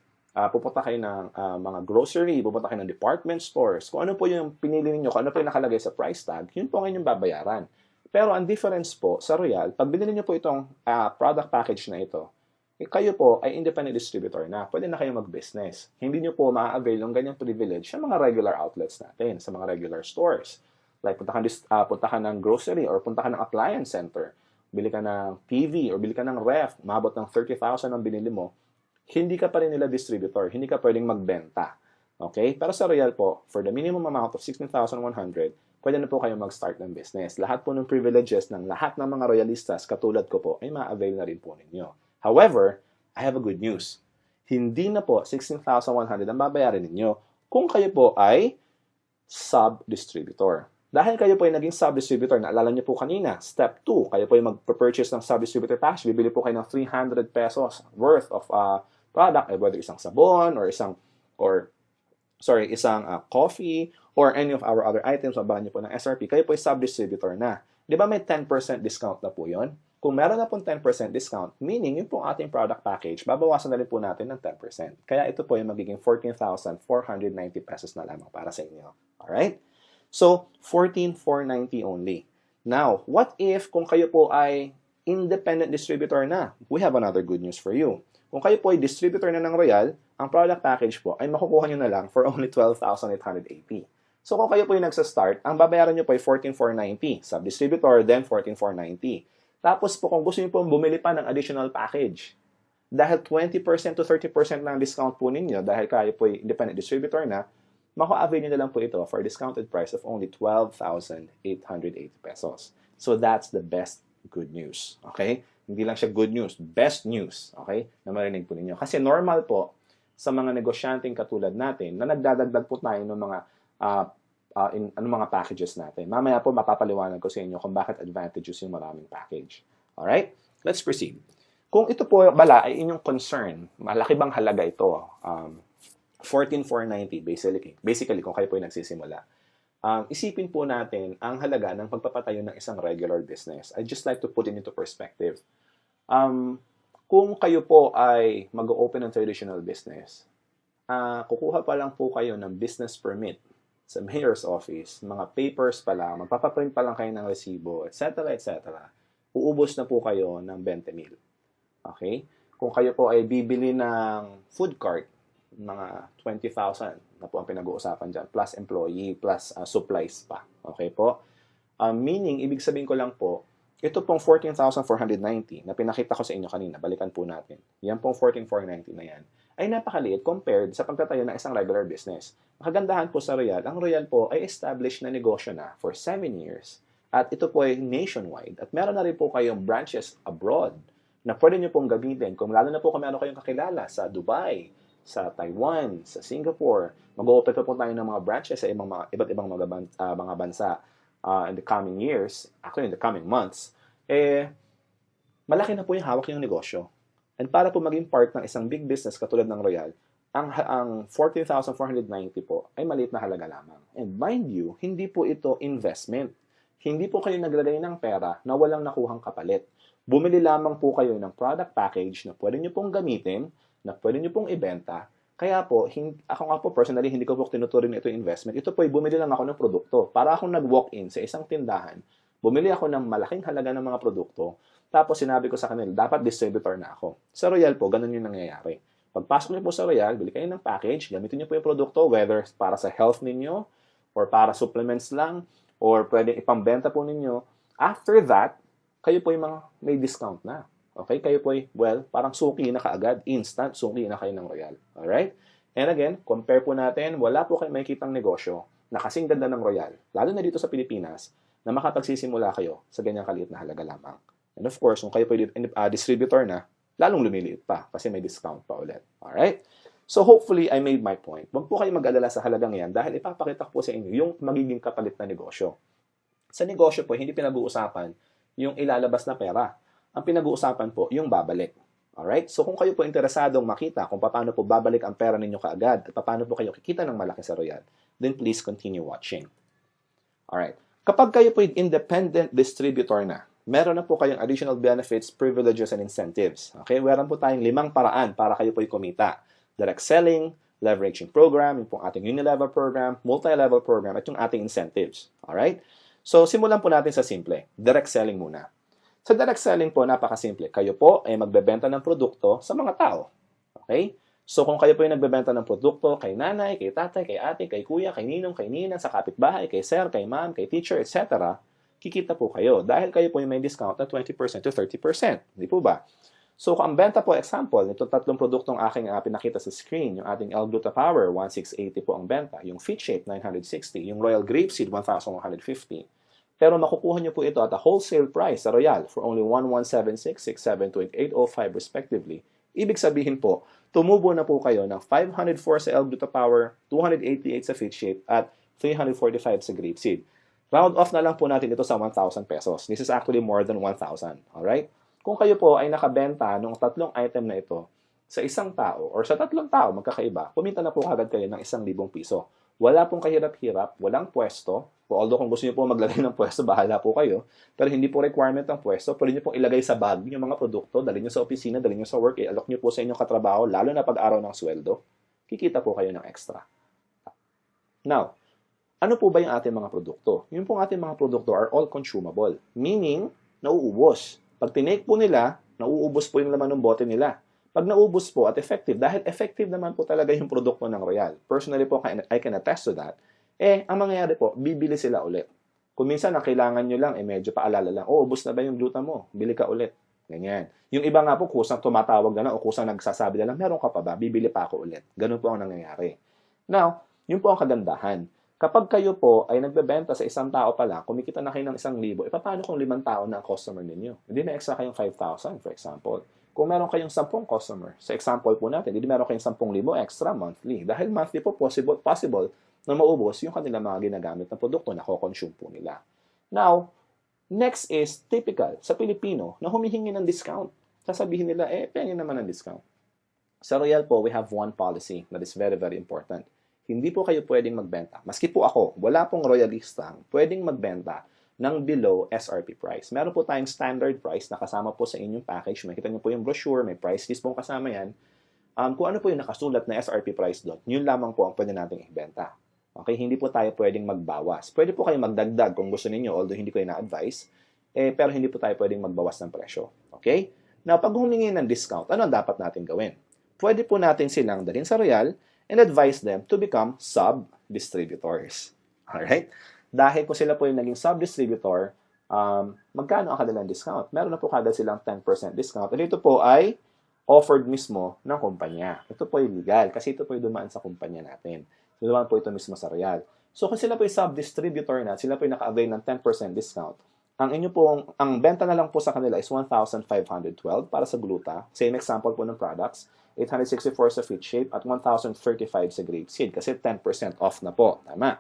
pupunta kayo ng mga grocery, pupunta kayo ng department stores, kung ano po yung pinili niyo, kung ano po yung nakalagay sa price tag, yun po ang inyong babayaran. Pero ang difference po sa Royal, pag binili niyo po itong product package na ito, kayo po ay independent distributor na. Pwede na kayo mag-business. Hindi niyo po ma-avail ng ganyang privilege sa mga regular outlets natin, sa mga regular stores. Like punta ka ng grocery or punta ka ng appliance center. Bili ka ng TV or bili ka ng ref, umabot ng 30,000 ang binili mo, hindi ka pa rin nila distributor. Hindi ka pwedeng magbenta. Okay? Pero sa Royal po, for the minimum amount of 16,100, pwede na po kayo mag-start ng business. Lahat po ng privileges ng lahat ng mga royalistas, katulad ko po, ay ma-avail na rin po ninyo. However, I have a good news. Hindi na po 16,100 ang babayaran ninyo kung kayo po ay sub-distributor. Dahil kayo po ay naging sub-distributor, naalala niyo po kanina, step 2, kayo po ay mag-purchase ng sub-distributor package, bibili po kayo ng 300 pesos worth of product, whether isang sabon or isang coffee or any of our other items, mabahan niyo po ng SRP, kayo po ay sub-distributor na. Di ba may 10% discount na po yun? Kung meron na pong 10% discount, meaning yung pong ating product package, babawasan na rin po natin ng 10%. Kaya ito po yung magiging 14,490 pesos na lamang para sa inyo. Alright? So, 14,490 only. Now, what if kung kayo po ay independent distributor na? We have another good news for you. Kung kayo po ay distributor na ng Royal, ang product package po ay makukuha nyo na lang for only 12,880. So kung kayo po yung nagsa-start, ang babayaran nyo po ay 14,490. Sub-distributor, then 14,490. Tapos po kung gusto nyo po bumili pa ng additional package, dahil 20% to 30% lang discount po ninyo, dahil kayo po ay independent distributor na, maku-avail nyo na lang po ito for a discounted price of only 12,880 pesos. So that's the best good news. Okay? Hindi lang siya good news, best news. Okay? Na marinig po ninyo. Kasi normal po sa mga negosyanteng katulad natin na nagdadagdag po tayo ng mga mga packages natin. Mamaya po mapapaliwanag ko sa inyo kung bakit advantages yung maraming package. Alright? Let's proceed. Kung ito po bala ay inyong concern, malaki bang halaga ito? 14,490 basically kung kayo po ay nagsisimula. Isipin po natin ang halaga ng pagpapatayo ng isang regular business. I just like to put it into perspective. Kung kayo po ay mag-open ng traditional business, kukuha pa lang po kayo ng business permit sa mayor's office, mga papers pa lang, magpapaprint pa lang kayo ng resibo, etc., etc., uubos na po kayo ng 20,000. Okay? Kung kayo po ay bibili ng food cart, mga 20,000 na po ang pinag-uusapan dyan, plus employee, plus supplies pa. Okay po? Meaning, ibig sabihin ko lang po, Ito pong 14,490 na pinakita ko sa inyo kanina, balikan po natin. Yan pong 14,490 na yan, ay napakaliit compared sa pagtatayo ng isang regular business. Ang kagandahan po sa Royal, ang Royal po ay established na negosyo na for 7 years. At ito po ay nationwide. At meron na rin po kayong branches abroad na pwede nyo pong gamitin. Kung lalo na po kung meron kayong kakilala sa Dubai, sa Taiwan, sa Singapore, mag-open pa po tayo ng mga branches sa iba't ibang mga bansa in the coming years, actually in the coming months, malaki na po yung hawak yung negosyo. And para po maging part ng isang big business katulad ng Royal, ang 14,490 po ay maliit na halaga lamang. And mind you, hindi po ito investment. Hindi po kayo naglagay ng pera na walang nakuhang kapalit. Bumili lamang po kayo ng product package na pwede nyo pong gamitin, na pwede nyo pong ibenta. Kaya po, ako nga po personally, hindi ko po tinuturing na ito investment. Ito po ay bumili lang ako ng produkto. Para akong nag-walk-in sa isang tindahan, bumili ako ng malaking halaga ng mga produkto, tapos sinabi ko sa kanila, dapat distributor na ako. Sa Royal po, ganun yung nangyayari. Pagpasok niyo po sa Royal, bili kayo ng package, gamitin niyo po yung produkto, whether para sa health ninyo, or para supplements lang, or pwedeng ipambenta po ninyo. After that, kayo po yung mga may discount na. Okay? Kayo po ay, well, parang suki na kaagad. Instant, suki na kayo ng Royal. Alright? And again, compare po natin, wala po kayo makikitang negosyo na kasing ganda ng Royal, lalo na dito sa Pilipinas, na makapagsisimula kayo sa ganyang kaliit na halaga lamang. And of course, kung kayo po distributor na, lalong lumiliit pa kasi may discount pa ulit. Alright? So hopefully, I made my point. Huwag po kayo mag-alala sa halagang yan dahil ipapakita ko po sa inyo yung magiging kapalit na negosyo. Sa negosyo po, hindi pinag-uusapan yung ilalabas na pera. Ang pinag-uusapan po, yung babalik. Alright? So kung kayo po interesadong makita kung paano po babalik ang pera ninyo kaagad at paano po kayo kikita ng malaki sa Royal, then please continue watching. Alright. Kapag kayo po independent distributor na, meron na po kayong additional benefits, privileges, and incentives. Okay? Meron po tayong 5 paraan para kayo po kumita. Direct selling, leveraging program, yung pong ating unilevel program, multi-level program, at yung ating incentives. Alright? So simulan po natin sa simple. Direct selling muna. Sa direct selling po, napakasimple. Kayo po ay magbebenta ng produkto sa mga tao. Okay? So kung kayo po ay nagbebenta ng produkto kay nanay, kay tatay, kay ate, kay kuya, kay ninong, kay ninang, sa kapitbahay, kay sir, kay ma'am, kay teacher, etc., kikita po kayo dahil kayo po ay may discount na 20% to 30%. Hindi po ba? So kung ang benta po, example, nito 3 produktong aking pinakita sa screen, yung ating L-Gluta Power, 1,680 po ang benta, yung Fit Shape, 960, yung Royal Grapeseed, 1,150. Pero makukuha nyo po ito at a wholesale price sa Royal for only 1,176, 6,728, 805 respectively. Ibig sabihin po, tumubo na po kayo ng 504 sa L-Gluta Power, 288 sa Fit Shape, at 345 sa Grapeseed. Round off na lang po natin ito sa 1,000 pesos. This is actually more than 1,000. Alright? Kung kayo po ay nakabenta ng 3 item na ito sa isang tao or sa 3 tao magkakaiba, kumita na po agad kayo ng 1,000 piso. Wala pong kahirap-hirap, walang pwesto. Although kung gusto niyo po maglagay ng pwesto, bahala po kayo. Pero hindi po requirement ang pwesto. Pwede niyo pong ilagay sa bag yung mga produkto, dalhin niyo sa opisina, dalhin niyo sa work, i-alok niyo po sa inyong katrabaho, lalo na pag-araw ng sweldo. Kikita po kayo ng extra. Now, ano po ba yung ating mga produkto? Yung pong ating mga produkto are all consumable. Meaning, nauubos. Pag tinake po nila, nauubos po yung laman ng bote nila. Pag naubos po at effective, dahil effective naman po talaga yung produkto ng Royal. Personally po, I can attest to that. Ang mangyayari po, bibili sila ulit. Kung minsan, ang kailangan nyo lang, medyo paalala lang, ubos na ba yung gluta mo? Bili ka ulit. Ganyan. Yung iba nga po, kusang tumatawag na lang o kusang nagsasabi na lang, meron ka pa ba? Bibili pa ako ulit. Ganun po ang nangyayari. Now, yun po ang kagandahan. Kapag kayo po ay nagbebenta sa isang tao pa lang, kumikita na kayo ng 1,000, paano kung 5 tao na ang customer ninyo? Hindi na extra kayong 5,000, for example. Kung meron kayong 10 customer, sa example po natin, hindi meron kayong 10,000 extra monthly. Dahil monthly po possible na maubos yung kanilang mga ginagamit na produkto na ko-consume po nila. Now, next is typical sa Pilipino na humihingi ng discount. Sasabihin nila, pengen naman ng discount. Sa Royal po, we have one policy that is very, very important. Hindi po kayo pwedeng magbenta. Maski po ako, wala pong royalistang pwedeng magbenta ng below SRP price. Meron po tayong standard price na kasama po sa inyong package. Makita niyo po yung brochure, may price list pong kasama yan. Kung ano po yung nakasulat na SRP price doon, yun lamang po ang pwede nating ibenta. Okay, hindi po tayo pwedeng magbawas. Pwede po kayo magdagdag kung gusto niyo, although hindi ko na-advise, pero hindi po tayo pwedeng magbawas ng presyo. Okay? Now, pag humingi ng discount, ano ang dapat natin gawin? Pwede po natin silang dalhin sa Royal and advise them to become sub-distributors. Alright? Dahil kung sila po yung naging sub-distributor, magkano ang kanilang discount. Meron na po kagad silang 10% discount. At ito po ay offered mismo ng kumpanya. Ito po ay legal kasi ito po ay dumaan sa kumpanya natin. So, dumaan po ito mismo sa Royal. So, kung sila po ay sub-distributor na, sila po ay naka-avail ng 10% discount, ang benta na lang po sa kanila is 1,512 para sa gluta. Same example po ng products. 864 sa Fit Shape at 1,035 sa Grape Seed kasi 10% off na po. Tama.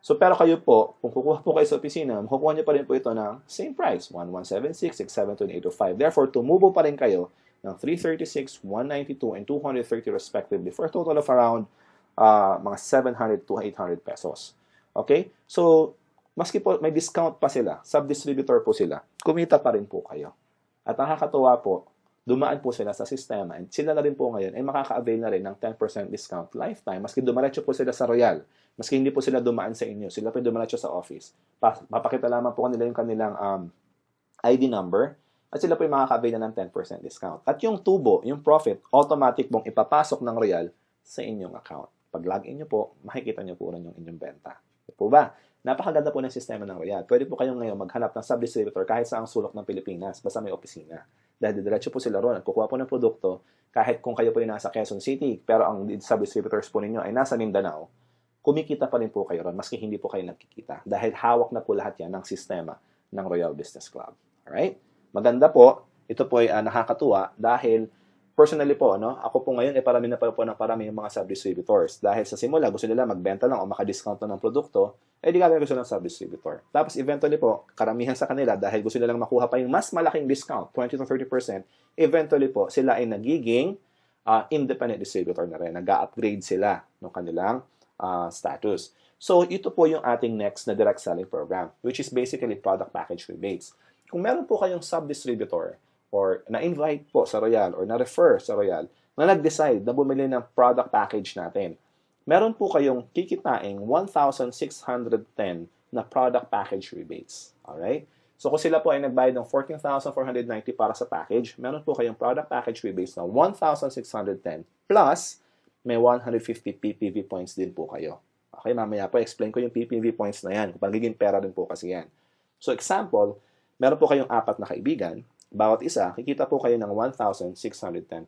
So, pero kayo po, kung kukuha po kayo sa opisina, makukuha niyo pa rin po ito ng same price, 1,176, 672, and 805. Therefore, tumubo pa rin kayo ng 336, 192, and 230 respectively for a total of around mga 700 to 800 pesos. Okay? So, maski po may discount pa sila, sub-distributor po sila, kumita pa rin po kayo. At nakakatuwa po, dumaan po sila sa sistema and sila na rin po ngayon ay makaka-avail na rin ng 10% discount lifetime. Maski dumaretso po sila sa Royal, maski hindi po sila dumaan sa inyo, sila po dumaretso sa office. Papakita lamang po kanila yung kanilang ID number at sila po yung makaka-avail na ng 10% discount. At yung tubo, yung profit, automatic mong ipapasok ng Royal sa inyong account. Pag login nyo po, makikita nyo po rin yung inyong benta. Po ba? Napakaganda po ng sistema ng Royal. Pwede po kayong ngayon maghanap ng sub-distributor kahit sa ang sulok ng Pilipinas, basta may opisina. Dahil diretso po sila ron at kukuha po ng produkto, kahit kung kayo po yung nasa Quezon City, pero ang sub-distributors po ninyo ay nasa Mindanao, kumikita pa rin po kayo ron, maski hindi po kayo nagkikita. Dahil hawak na po lahat yan ng sistema ng Royal Business Club. Alright? Maganda po. Ito po ay nakakatuwa dahil personally po, ako po ngayon ay parami na po ng parami yung mga sub-distributors. Dahil sa simula, gusto nila magbenta lang o maka-discount lang ng produkto, di gagawin gusto ng sub-distributor. Tapos eventually po, karamihan sa kanila, dahil gusto nilang makuha pa yung mas malaking discount, 20 to 30%, eventually po, sila ay nagiging independent distributor na rin. Nag-upgrade sila ng kanilang status. So, ito po yung ating next na direct selling program, which is basically product package rebates. Kung meron po kayong sub-distributor, or na-invite po sa Royal or na-refer sa Royal na nag-decide na bumili ng product package natin, meron po kayong kikitaing 1,610 na product package rebates. Alright? So, kung sila po ay nagbayad ng 14,490 para sa package, meron po kayong product package rebates na 1,610 plus may 150 PPV points din po kayo. Okay, mamaya po explain ko yung PPV points na yan. Pagiging pera din po kasi yan. So, example, meron po kayong 4 na kaibigan. Bawat isa, kikita po kayo ng 1,610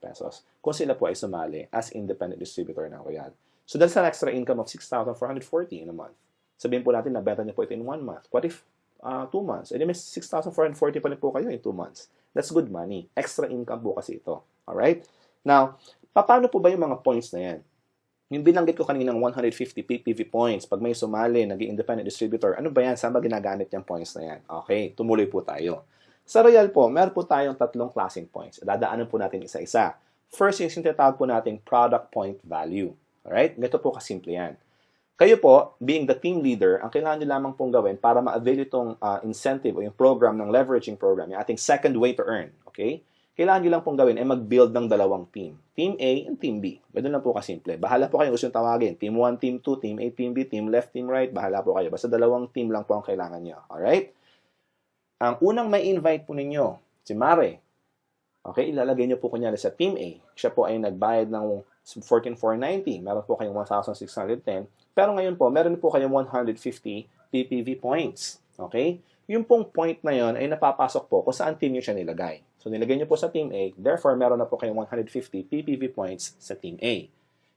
pesos kung sila po ay sumali as independent distributor ng Royal. So, that's an extra income of 6,440 in a month. Sabihin po natin na benta niyo po ito in 1 month. What if 2 months? E di may 6,440 pa rin po kayo in 2 months. That's good money. Extra income po kasi ito. Alright? Now, paano po ba yung mga points na yan? Yung binanggit ko kanina ng 150 PPV points, pag may sumali, naging independent distributor, ano ba yan? Saan ba ginagamit yung points na yan? Okay, tumuloy po tayo. Sa Royal po, meron po tayong 3 klaseng points. Dadaanan po natin isa-isa. First, yung tinatawag po nating product point value. Alright? Ganito po kasimple yan. Kayo po, being the team leader, ang kailangan nyo lamang pong gawin para ma-avail itong incentive o yung program ng leveraging program, yung ating second way to earn. Okay? Kailangan nyo lang pong gawin ay mag-build ng 2 team. Team A and Team B. Ganun lang po kasimple. Bahala po kayo gusto yung tawagin. Team 1, Team 2, Team A, Team B, Team left, Team right. Bahala po kayo. Basta 2 team lang po ang kailangan nyo. Alright? Ang unang may invite po ninyo, si Mare. Okay, ilalagay niyo po kunyari sa Team A. Siya po ay nagbayad ng 14,490. Meron po kayong 1,610. Pero ngayon po, meron po kayong 150 PPV points. Okay? Yung pong point na yon ay napapasok po kung saan team niyo siya nilagay. So, nilagay niyo po sa Team A. Therefore, meron na po kayong 150 PPV points sa Team A.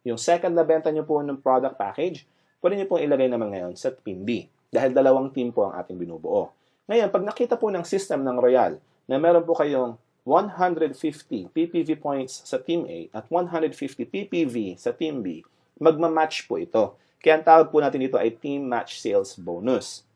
Yung second na benta niyo po ng product package, pwede niyo pong ilagay naman ngayon sa Team B. Dahil 2 team po ang ating binubuo. Ngayon, pag nakita po ng system ng Royal na meron po kayong 150 PPV points sa Team A at 150 PPV sa Team B, magmamatch po ito. Kaya ang tawag po natin dito ay Team Match Sales Bonus.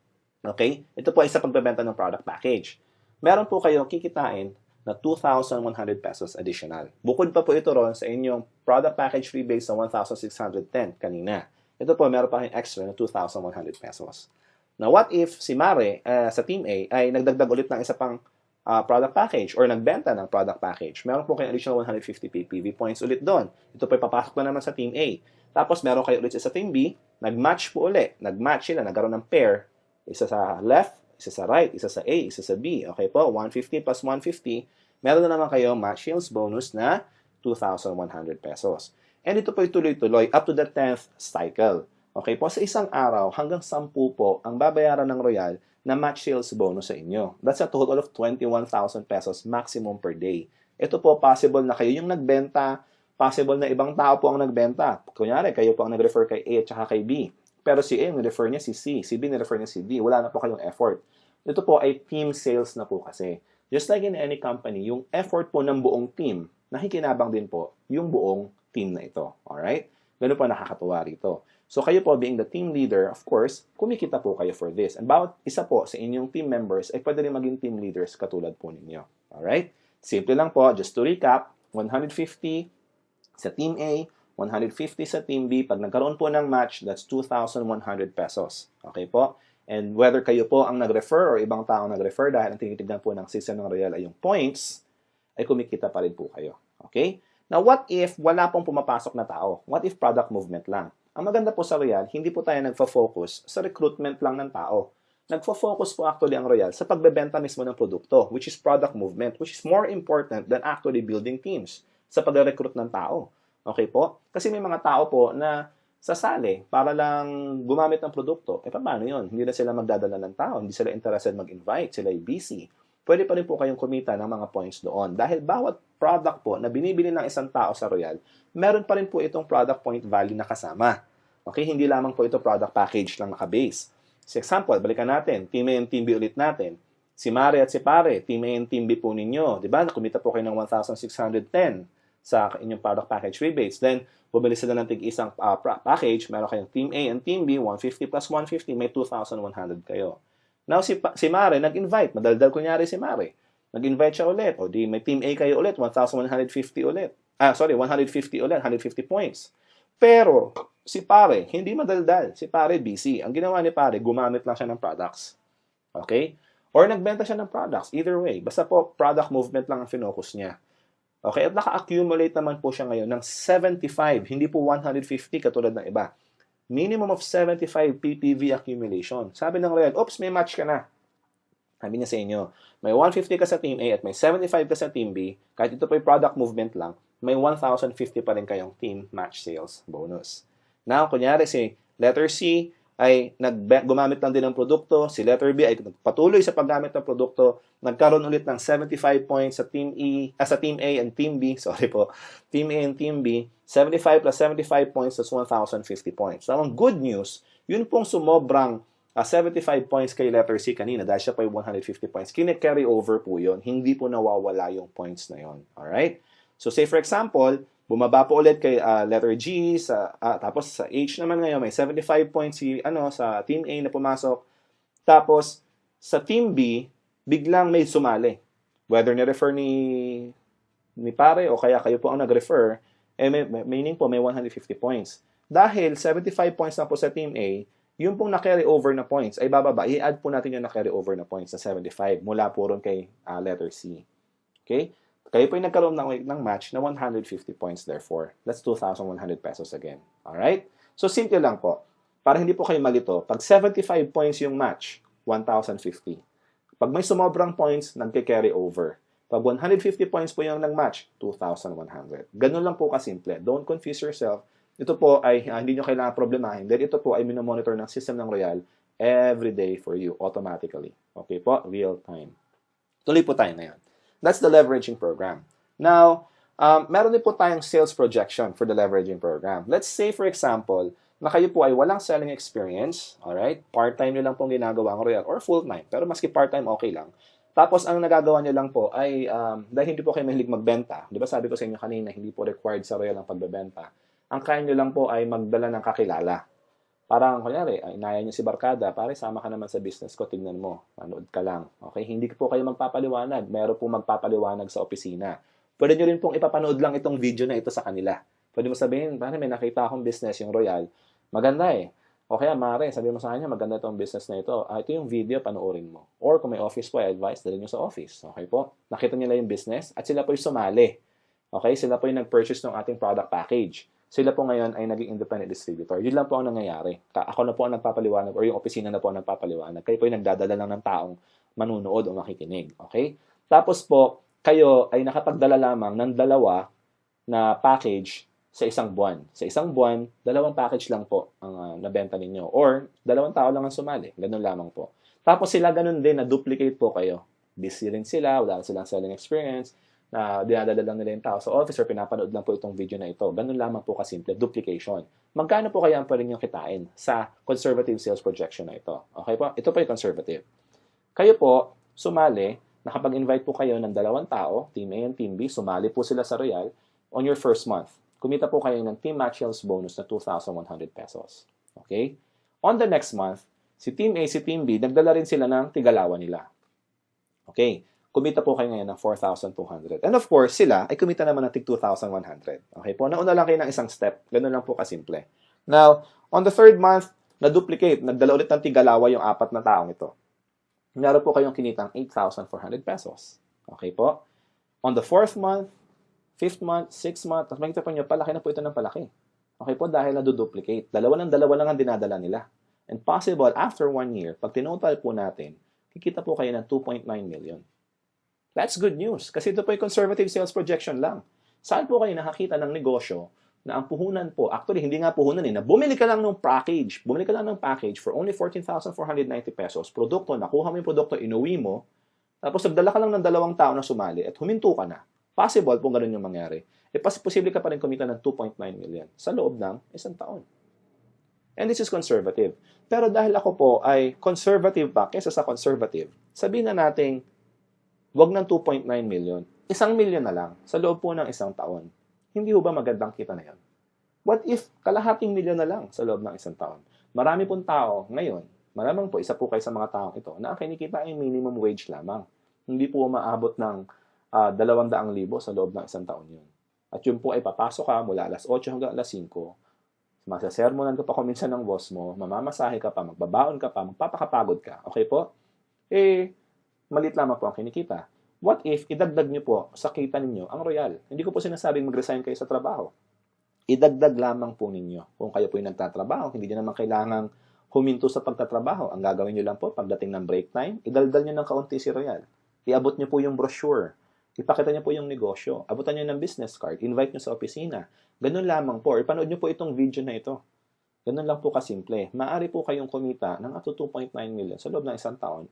Okay? Ito po ay sa pagbebenta ng product package. Meron po kayo kikitain na 2,100 pesos additional. Bukod pa po ito ron sa inyong product package rebate sa 1,610 kanina. Ito po, meron pa kayong extra na 2,100 pesos. Now, what if si Mare sa Team A ay nagdagdag ulit ng isa pang product package or nagbenta ng product package? Meron po kayong additional 150 PPV points ulit doon. Ito po ay papasok na naman sa Team A. Tapos, meron kayo ulit sa Team B, nag-match po ulit. Nag-match sila, nagkaroon ng pair. Isa sa left, isa sa right, isa sa A, isa sa B. Okay po, 150 plus 150. Meron na naman kayo match sales bonus na 2,100 pesos. And ito po ay tuloy-tuloy up to the 10th cycle. Okay po, sa isang araw, hanggang 10 po ang babayaran ng Royal na match sales bonus sa inyo. That's a total of 21,000 pesos maximum per day. Ito po, possible na kayo yung nagbenta, possible na ibang tao po ang nagbenta. Kunyari, kayo po ang nag-refer kay A at saka kay B. Pero si A, ni-refer niya si C. Si B, ni-refer niya si D. Wala na po kayong effort. Ito po ay team sales na po kasi. Just like in any company, yung effort po ng buong team, nakikinabang din po yung buong team na ito. Alright? Ganun po nakakatuwa rito. So kayo po being the team leader, of course, kumikita po kayo for this. And bawat isa po sa inyong team members ay pwede rin maging team leaders katulad po ninyo. Alright? Simple lang po, just to recap, 150 sa Team A, 150 sa Team B. Pag nagkaroon po ng match, that's 2,100 pesos. Okay po? And whether kayo po ang nag-refer or ibang tao ang nag-refer dahil ang tinitignan po ng system ng Royal ay yung points, ay kumikita pa rin po kayo. Okay? Now, what if wala pong pumapasok na tao? What if product movement lang? Ang maganda po sa Royal, hindi po tayo nagfo-focus sa recruitment lang ng tao. Nagfo-focus po actually ang Royal sa pagbebenta mismo ng produkto, which is product movement, which is more important than actually building teams sa pag-recruit ng tao. Okay po? Kasi may mga tao po na sasali para lang gumamit ng produkto. Eh, paano yun? Hindi na sila magdadala ng tao, hindi sila interested mag-invite, sila ay busy. Pwede pa rin po kayong kumita ng mga points doon. Dahil bawat product po na binibili ng isang tao sa Royal, meron pa rin po itong product point value na kasama. Okay, hindi lamang po ito product package lang naka-base. For example, balikan natin, Team A and Team B ulit natin. Si Mare at si Pare, Team A and Team B po ninyo. Diba? Kumita po kayo ng 1,610 sa inyong product package rebates. Then, bumili sila ng tig-isang package. Meron kayong Team A and Team B, 150 plus 150, may 2,100 kayo. Now, si Mare, nag-invite. Madaldal kunyari si Mare. Nag-invite siya ulit. O di, may Team A kayo ulit, 1,150 ulit. 150 ulit, 150 points. Pero, si Pare, hindi madaldal. Si Pare, busy. Ang ginawa ni Pare, gumamit lang siya ng products. Okay? Or nagbenta siya ng products. Either way. Basta po, product movement lang ang focus niya. Okay? At naka-accumulate naman po siya ngayon ng 75. Hindi po 150 katulad ng iba. Minimum of 75 PPV accumulation. Sabi ng Royal, oops, may match ka na. Sabi niya sa inyo, may 150 ka sa Team A at may 75 ka sa Team B, kahit ito po yung product movement lang, may 1,050 pa rin kayong team match sales bonus. Now, kunyari si letter C ay gumamit lang din ng produkto, si letter B ay patuloy sa paggamit ng produkto, nagkaroon ulit ng 75 points sa Team sa Team A and Team B, Team A and Team B, 75 plus 75 points, that's 1,050 points. So, ang good news, yun pong sumobrang 75 points kay letter C kanina dahil siya pa yung 150 points. Kine-carry over po yun. Hindi po nawawala yung points na yun. Alright? So, say for example, bumaba po ulit kay letter G, tapos sa H naman ngayon, may 75 points sa Team A na pumasok. Tapos, sa Team B, biglang may sumali. Whether ni-refer ni Pare o kaya kayo po ang nag-refer, meaning po may 150 points. Dahil 75 points na po sa Team A, yung pong na-carry over na points ay bababa. I-add po natin yung na-carry over na points na 75 mula po ron kay letter C. Okay? Kayo po yung nagkaroon ng match na 150 points therefore. That's 2,100 pesos again. Alright? So, simple lang po. Para hindi po kayo malito, pag 75 points yung match, 1,050. Pag may sumobrang points, nagke-carry over. Pag 150 points po yung nag-match, 2,100. Ganun lang po kasimple. Don't confuse yourself. Ito po ay hindi nyo kailangan problemahin. Dahil ito po ay minomonitor ng system ng Royal every day for you automatically. Okay po? Real time. Tuloy po tayo ngayon. That's the leveraging program. Now, meron din po tayong sales projection for the leveraging program. Let's say, for example, na kayo po ay walang selling experience, alright? Part-time nyo lang pong ginagawa ang Royal or full-time. Pero maski part-time, okay lang. Tapos, ang nagagawa nyo lang po ay, dahil hindi po kayo mahilig magbenta, di ba sabi ko sa inyo kanina, hindi po required sa Royal ang pagbebenta. Ang kaya nyo lang po ay magdala ng kakilala. Parang, kunyari, inaya nyo si Barkada, pare, sama ka naman sa business ko, tignan mo, manood ka lang. Okay? Hindi po kayo magpapaliwanag. Meron po magpapaliwanag sa opisina. Pwede nyo rin pong ipapanood lang itong video na ito sa kanila. Pwede mo sabihin, pare, may nakita akong business, yung Royal. Maganda eh. O kaya, Mare, sabi mo sa kanya, maganda itong business na ito. Ito yung video, panoorin mo. Or kung may office po, advice, dalhin nyo sa office. Okay po? Nakita nila yung business at sila po yung sumali. Okay? Sila po yung nag-purchase ng ating product package. Sila po ngayon ay naging independent distributor. Yun lang po ang nangyayari. Ako na po ang nagpapaliwanag or yung opisina na po ang nagpapaliwanag. Kayo po yung nagdadala lang ng taong manunood o makikinig. Okay? Tapos po, kayo ay nakapagdala lamang ng 2 na package sa isang buwan. Sa isang buwan, 2 package lang po ang nabenta ninyo. Or, 2 tao lang ang sumali. Ganun lamang po. Tapos sila ganun din, na-duplicate po kayo. Busy rin sila, wala silang selling experience, na dinadala lang nila yung tao sa office or pinapanood lang po itong video na ito. Ganun lamang po kasimple, duplication. Magkano po kaya ang pwede nyo kitain sa conservative sales projection na ito? Okay po? Ito po yung conservative. Kayo po, sumali, nakapag-invite po kayo ng 2 tao, Team A and Team B, sumali po sila sa Royal on your first month. Kumita po kayo ng Team Match Sales bonus na 2,100 pesos. Okay? On the next month, si Team A, si Team B, nagdala rin sila ng tigalawa nila. Okay? Kumita po kayo ngayon ng 4,200. And of course, sila ay kumita naman ng tig 2,100. Okay po? Nauna lang kayo ng isang step. Ganun lang po kasimple. Now, on the third month, na-duplicate. Nagdala ulit ng tigalawa yung 4 na taong ito. Meron po kayong kinitang 8,400 pesos. Okay po? On the 4th month, 5th month, 6th month, at makita po nyo, palaki na po ito ng palaki. Okay po? Dahil na-duplicate. Dalawa lang ang dinadala nila. And possible, after 1 year, pag tinotal po natin, kikita po kayo ng 2.9 million. That's good news. Kasi ito po yung conservative sales projection lang. Saan po kayo nakakita ng negosyo na ang puhunan po, actually hindi nga puhunan na bumili ka lang ng package. Bumili ka lang ng package for only 14,490 pesos. Produkto, nakuha mo yung produkto, inuwi mo, tapos nagdala ka lang ng 2 tao na sumali at huminto ka na. Possible po ganun yung mangyari. Posible ka pa rin kumita ng 2.9 million sa loob ng 1 taon. And this is conservative. Pero dahil ako po ay conservative pa kesa sa conservative, sabihin na natin, wag ng 2.9 million. 1 million na lang sa loob po ng 1 taon. Hindi ho ba magandang kita na yan? What if kalahating milyon na lang sa loob ng 1 taon? Marami pong tao ngayon, malamang po isa po kayo sa mga taong ito, na ang kinikita ay minimum wage lamang. Hindi po umaabot ng 200,000 sa loob ng 1 taon yun. At yun po ay papasok ka mula alas 8 hanggang alas 5, masasermonan ka pa kuminsan ng boss mo, mamamasahe ka pa, magbabaon ka pa, magpapakapagod ka. Okay po? Malit lamang po ang kinikita. What if idagdag nyo po sa kita ninyo ang Royal? Hindi ko po sinasabing mag-resign kayo sa trabaho. Idagdag lamang po ninyo. Kung kayo po yung nagtatrabaho, hindi nyo naman kailangang huminto sa pagtatrabaho. Ang gagawin nyo lang po, pagdating ng break time, idaldal nyo ng kaunti si Royal. Iabot nyo po yung brochure. Ipakita nyo po yung negosyo. Abutan nyo ng business card. Invite nyo sa opisina. Ganun lamang po. Ipanood nyo po itong video na ito. Ganun lang po kasimple. Maaari po kayong kumita ng up to 2.9 million sa loob ng 1 taon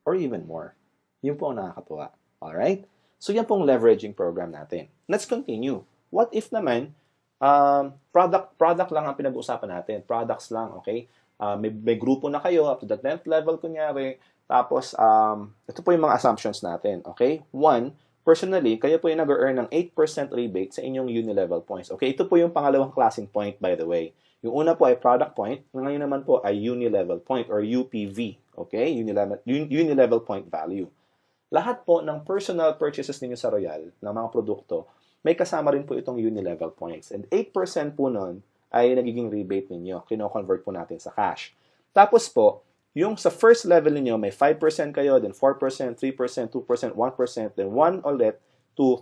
or even more. Yun po ang nakakatuwa. Alright? So, yan pong leveraging program natin. Let's continue. What if naman, product lang ang pinag-uusapan natin. Products lang, okay? May grupo na kayo up to the 10th level, kunyari. Tapos, ito po yung mga assumptions natin, okay? 1, personally, kayo po yung nag-earn ng 8% rebate sa inyong uni-level points. Okay? Ito po yung pangalawang klaseng point, by the way. Yung una po ay product point, ngayon naman po ay uni-level point or UPV. Okay? Uni-level point value. Lahat po ng personal purchases ninyo sa Royal, ng mga produkto, may kasama rin po itong uni-level points. And 8% po nun ay nagiging rebate ninyo. Kino-convert po natin sa cash. Tapos po, yung sa first level ninyo, may 5% kayo, then 4%, 3%, 2%, 1%, then 1 ulit, 2,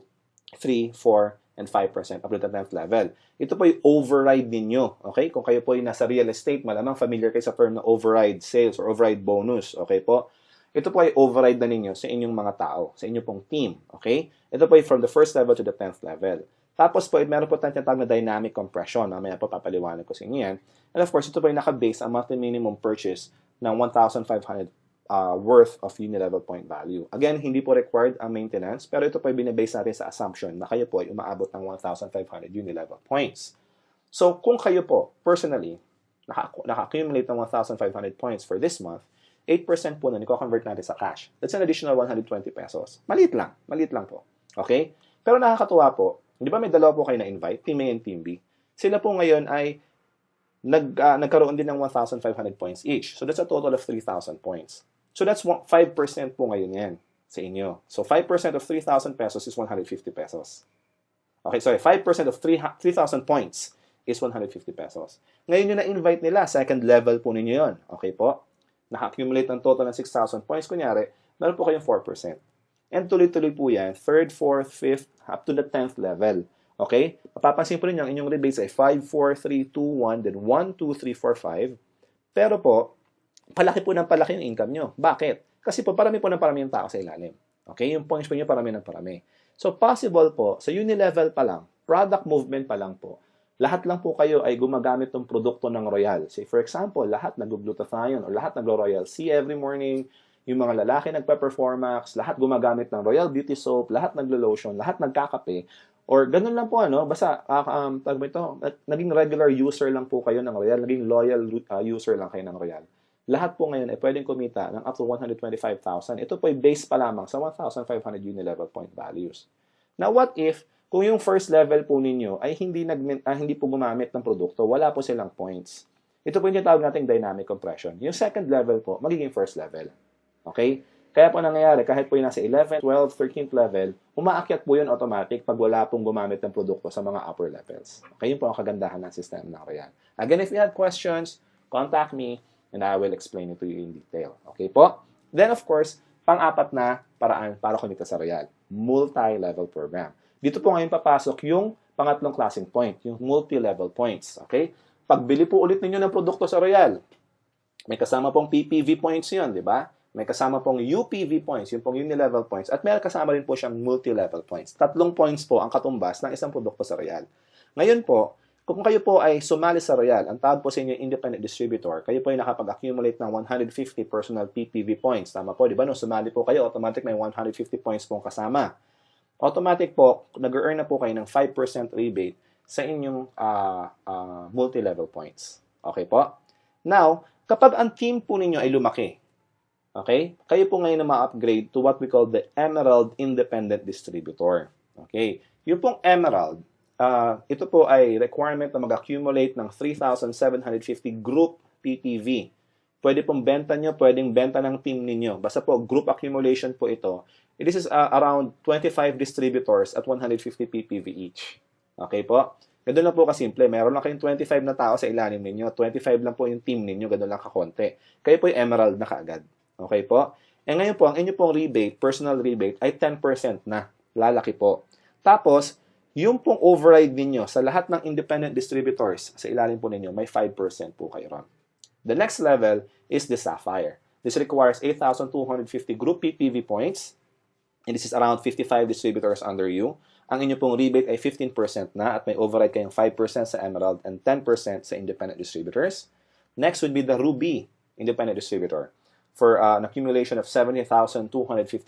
3, 4, and 5% up to the 10th level. Ito po yung override ninyo. Okay? Kung kayo po yung nasa real estate, malamang familiar kayo sa term na override sales or override bonus. Okay po? Ito po ay override na ninyo sa inyong mga tao, sa inyong pong team. Okay? Ito po ay from the first level to the 10th level. Tapos po, meron po tayong tinatawag na dynamic compression. Mamaya po papaliwanag ko sa inyo yan. And of course, ito po ay naka-base ang monthly minimum purchase ng 1,500 worth of uni-level point value. Again, hindi po required ang maintenance, pero ito po ay binibase natin sa assumption na kayo po ay umaabot ng 1,500 uni-level points. So, kung kayo po, personally, naka-accumulate ng 1,500 points for this month, 8% po na niko-convert natin sa cash. That's an additional 120 pesos. Maliit lang po. Okay? Pero nakakatuwa po, di ba may dalawa po kayo na-invite, Team A and Team B? Sila po ngayon ay nagkaroon din ng 1,500 points each. So that's a total of 3,000 points. So that's 5% po ngayon yan sa inyo. So 5% of 3,000 pesos is 150 pesos. Okay, sorry, 5% of 3,000 points is 150 pesos. Ngayon yung na-invite nila, second level po ninyo yun. Okay po? Naka-accumulate ng total ng 6,000 points, kunyari, meron po kayong 4%. And tuloy-tuloy po yan, 3rd, 4th, 5th, up to the 10th level. Okay? Mapapansin po ninyo, ang inyong rebates ay 5, 4, 3, 2, 1, then 1, 2, 3, 4, 5. Pero po, palaki po ng palaki yung income nyo. Bakit? Kasi po, parami po ng parami yung tao sa ilalim. Okay? Yung points po nyo, parami ng parami. So, possible po, sa uni-level pa lang, product movement pa lang po, lahat lang po kayo ay gumagamit ng produkto ng Royal. Say for example, lahat nag-glutathione or lahat nagro-Royal C every morning, yung mga lalaki nagpa-Performax, lahat gumagamit ng Royal Beauty Soap, lahat naglo-lotion, lahat nagkakape, or ganun lang po basta tawag mo ito, naging regular user lang po kayo ng Royal, naging loyal user lang kayo ng Royal. Lahat po ngayon ay pwedeng kumita ng up to 125,000. Ito po ay base pa lamang sa 1,500 Unilevel point values. Now what if kung yung first level po ninyo ay hindi po gumamit ng produkto, wala po silang points. Ito po yung tinatawag nating dynamic compression. Yung second level po, magiging first level. Okay? Kaya po nangyayari, kahit po yung nasa 11, 12, 13th level, umaakyat po yun automatic pag wala pong gumamit ng produkto sa mga upper levels. Okay? Yun po ang kagandahan ng system ng Royal. Again, if you have questions, contact me and I will explain it to you in detail. Okay po? Then, of course, pang-apat na paraan para kumita sa Royal, multi-level program. Dito po ngayon papasok yung pangatlong klaseng point, yung multi-level points. Okay? Pagbili po ulit ninyo ng produkto sa Royal, may kasama pong PPV points yun, di ba? May kasama pong UPV points, yung pong unilevel points, at may kasama rin po siyang multi-level points. 3 points po ang katumbas ng isang produkto sa Royal. Ngayon po, kung kayo po ay sumali sa Royal, ang tawag po sa inyo independent distributor, kayo po ay nakapag-accumulate ng 150 personal PPV points. Tama po, di ba? Nung sumali po kayo, automatic may 150 points pong kasama. Automatic po, nag-earn na po kayo ng 5% rebate sa inyong multi-level points. Okay po? Now, kapag ang team po ninyo ay lumaki, okay, kayo po ngayon na ma-upgrade to what we call the Emerald Independent Distributor. Okay? Yung pong Emerald, ito po ay requirement na mag-accumulate ng 3,750 group PPV. Pwede pong benta nyo, pwedeng benta ng team ninyo. Basta po, group accumulation po ito. This is around 25 distributors at 150 PPV each. Okay po? Ganun lang po kasimple. Meron lang kayong 25 na tao sa ilalim ninyo. 25 lang po yung team ninyo. Ganun lang kakonti. Kayo po yung Emerald na kaagad. Okay po? E ngayon po, ang inyo pong rebate, personal rebate, ay 10% na. Lalaki po. Tapos, yung pong override ninyo sa lahat ng independent distributors sa ilalim po ninyo, may 5% po kayo ron. The next level is the Sapphire. This requires 8,250 group PPV points. And this is around 55 distributors under you. Ang inyo pong rebate ay 15% na at may override kayong 5% sa Emerald and 10% sa independent distributors. Next would be the Ruby independent distributor for an accumulation of 70,250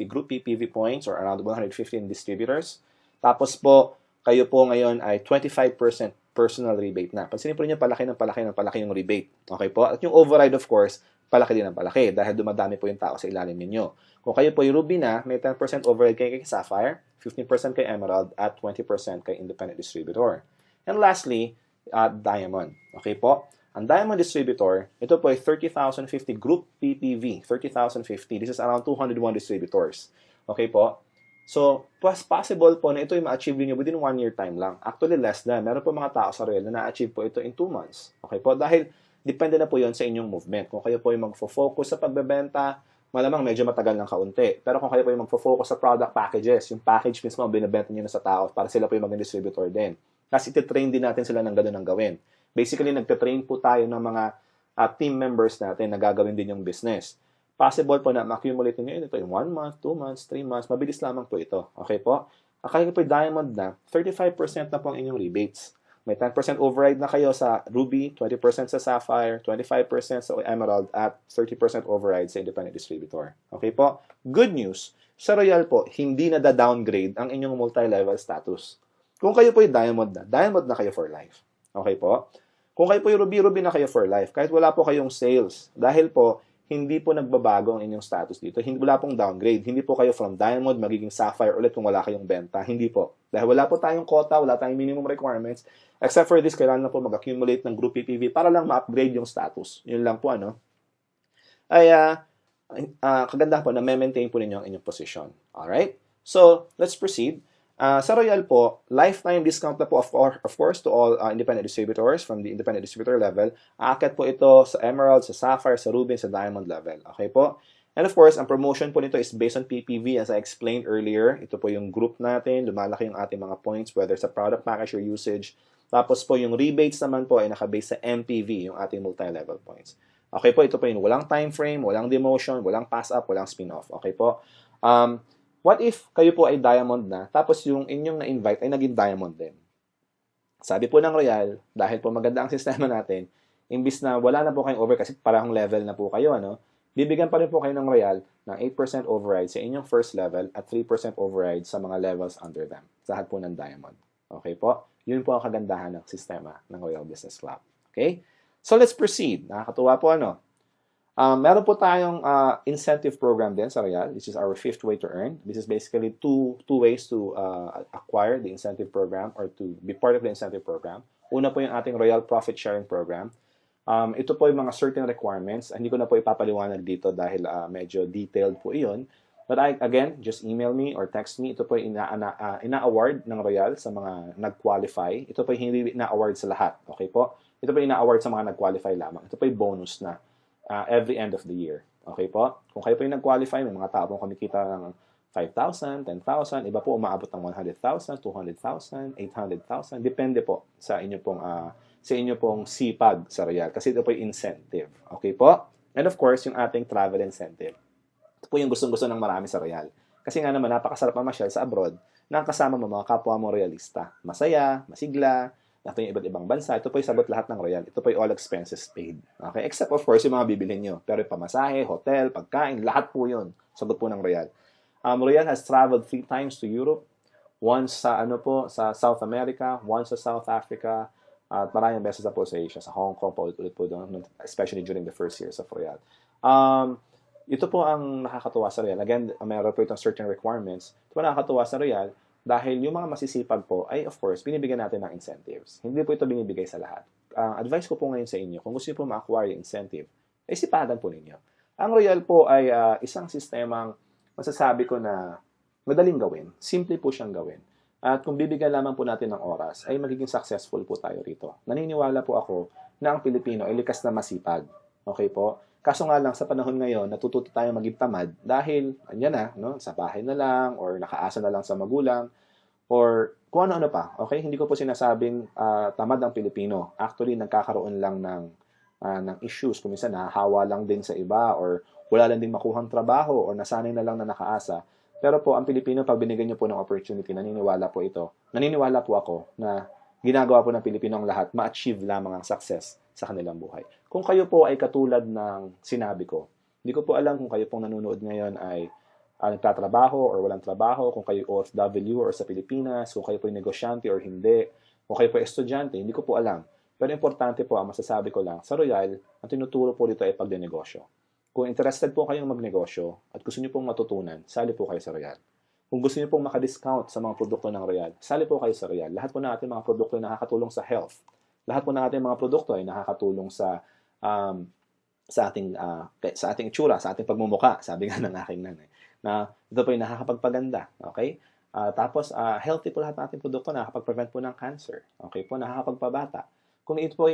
group PPV points or around 115 distributors. Tapos po, kayo po ngayon ay 25% personal rebate na. Pansinin po niyo, palaki yung rebate. Okay po? At yung override, of course, palaki din ang palaki dahil dumadami po yung tao sa ilalim ninyo. Kung kayo po yung Ruby na, may 10% override kay Sapphire, 15% kay Emerald, at 20% kay Independent Distributor. And lastly, Diamond. Okay po? Ang Diamond Distributor, ito po ay 30,050 group PPV. 30,050. This is around 201 distributors. Okay po? So, possible po na ito ay ma-achieve niyo within 1 year time lang. Actually, less than. Meron po mga tao sa Royal na na-achieve po ito in 2 months. Okay po? Dahil, depende na po yon sa inyong movement. Kung kayo po ay mag-focus sa pagbebenta, malamang medyo matagal ng kaunti. Pero kung kayo po ay mag-focus sa product packages, yung package mismo ang binibenta niyo na sa tao para sila po yung maging distributor din. Kasi iti-train din natin sila ng gano'n ang gawin. Basically, nagte-train po tayo ng mga team members natin na gagawin din yung business. Possible po na ma-accumulate nyo ito in 1 month, 2 months, 3 months. Mabilis lamang po ito. Okay po? Kaya po Diamond na, 35% na po ang inyong rebates. May 10% override na kayo sa Ruby, 20% sa Sapphire, 25% sa Emerald, at 30% override sa Independent Distributor. Okay po? Good news, sa Royal po, hindi na da-downgrade ang inyong multi-level status. Kung kayo po yung Diamond na kayo for life. Okay po? Kung kayo po yung Ruby na kayo for life, kahit wala po kayong sales, dahil po, hindi po nagbabago ang inyong status dito. Wala pong downgrade. Hindi po kayo from Diamond magiging Sapphire ulit kung wala kayong benta. Hindi po. Dahil wala po tayong quota, wala tayong minimum requirements. Except for this, kailangan na po mag-accumulate ng group PPV para lang ma-upgrade yung status. Yun lang po, ano? Ay, kaganda po na maintain po ninyo ang inyong position. Alright? So, let's proceed. Sa Royal po, lifetime discount na po of course to all independent distributors from the independent distributor level. Aakyat po ito sa Emerald, sa Sapphire, sa Ruby, sa Diamond level. Okay po? And of course, ang promotion po nito is based on PPV as I explained earlier. Ito po yung group natin, lumalaki yung ating mga points whether sa product package or usage. Tapos po yung rebates naman po ay nakabase sa MPV, yung ating multi-level points. Okay po, ito po yung walang time frame, walang demotion, walang pass-up, walang spin-off. Okay po? What if kayo po ay Diamond na, tapos yung inyong na-invite ay naging Diamond din? Sabi po ng Royal, dahil po maganda ang sistema natin, imbis na wala na po kayong over kasi parang level na po kayo, ano? Bibigyan pa rin po kayo ng Royal ng 8% override sa inyong first level at 3% override sa mga levels under them. Sa lahat po ng Diamond. Okay po? Yun po ang kagandahan ng sistema ng Royal Business Club. Okay? So let's proceed. Nakakatuwa po ano. Meron po tayong incentive program din sa Royal. This is our fifth way to earn. This is basically two ways to acquire the incentive program or to be part of the incentive program. Una po yung ating Royal Profit Sharing Program. Ito po yung mga certain requirements. Hindi ko na po ipapaliwanag dito dahil medyo detailed po iyon. But again, just email me or text me. Ito po yung ina-award ng Royal sa mga nag-qualify. Ito po yung hindi ina-award sa lahat. Okay po? Ito po yung ina-award sa mga nag-qualify lamang. Ito po yung bonus na every end of the year. Okay po? Kung kayo po yung nag-qualify, may mga tao pong kumikita ng 5,000, 10,000, iba po umaabot ng 100,000, 200,000, 800,000. Depende po sa inyo pong sipag sa Royal. Kasi ito po yung incentive. Okay po? And of course, yung ating travel incentive. Ito po yung gustong-gusto ng marami sa Royal. Kasi nga naman, napakasarap mamasyal sa abroad na kasama mo mga kapwa mo Royalista. Masaya, masigla, nato yung iba't ibang bansa. Ito po yung sagot lahat ng Royal. Ito po yung all expenses paid. Okay? Except of course yung mga bibilhin nyo. Pero yung pamasahe, hotel, pagkain, lahat po yun. Sagot po ng Royal. Royal has traveled 3 times to Europe. Once sa sa South America, once sa South Africa, at maraming beses na po sa Asia, sa Hong Kong, paulit-ulit po doon, especially during the first years of Royal. Ito po ang nakakatuwa sa Royal. Again, meron po itong certain requirements. Ito po nakakatuwa sa Royal dahil yung mga masisipag po ay, of course, binibigyan natin ng incentives. Hindi po ito binibigay sa lahat. Advice ko po ngayon sa inyo, kung gusto niyo po ma-acquire yung incentive, ay sipagan po ninyo. Ang Royal po ay isang sistemang masasabi ko na madaling gawin. Simple po siyang gawin. At kung bibigyan lamang po natin ng oras, ay magiging successful po tayo rito. Naniniwala po ako na ang Pilipino ay likas na masipag. Okay po? Kaso nga lang, sa panahon ngayon, natututo tayo maging tamad dahil, andyan na, no? Sa bahay na lang, or nakaasa na lang sa magulang, or kung ano-ano pa. Okay? Hindi ko po sinasabing tamad ang Pilipino. Actually, nagkakaroon lang ng issues. Kung minsan, nahahawa lang din sa iba, or wala lang din makuhang trabaho, or nasanay na lang na nakaasa. Pero po, ang Pilipino, pag binigyan nyo po ng opportunity, naniniwala po ako na ginagawa po ng Pilipino ang lahat, ma-achieve lamang ang success sa kanilang buhay. Kung kayo po ay katulad ng sinabi ko, hindi ko po alam kung kayo pong nanonood ngayon ay nagtatrabaho or walang trabaho, kung kayo OFW or sa Pilipinas, kung kayo po ay negosyante or hindi, kung kayo po ay estudyante, hindi ko po alam. Pero importante po, ang masasabi ko lang, sa Royal, ang tinuturo po dito ay pagdenegosyo. Kung interested po kayong magnegosyo at gusto niyo pong matutunan, sali po kayo sa Royal. Kung gusto niyo pong makadiscount sa mga produkto ng Royal, sali po kayo sa Royal. Lahat po ng ating mga produkto ay nakakatulong sa health. Lahat po ng ating mga produkto ay nakakatulong sa ating itsura, sa ating pagmumuka, sabi nga ng aking nanay. Na ito po ay nakakapagpaganda. Okay? Tapos, healthy po lahat ng ating produkto, nakakapag-prevent po ng cancer. Okay po, nakakapagpabata. Kung kayo po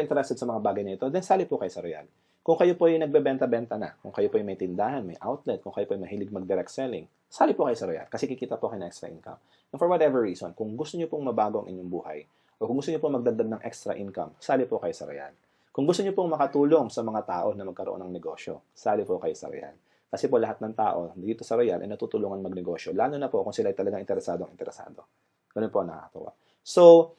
interested sa mga bagay na ito, then sali po kayo sa Royal. Kung kayo po ay nagbebenta-benta na, kung kayo po ay may tindahan, may outlet, kung kayo po ay mahilig mag-direct selling, sali po kayo sa Royal kasi kikita po kayo ng extra income. And for whatever reason, kung gusto niyo pong mabago ang inyong buhay o kung gusto niyo pong magdagdag ng extra income, sali po kayo sa Royal. Kung gusto niyo pong makatulong sa mga tao na magkaroon ng negosyo, sali po kayo sa Royal. Kasi po lahat ng tao dito sa Royal ay natutulungan magnegosyo, lalo na po kung sila ay talagang interesado. Ganun po nakakatawa. So,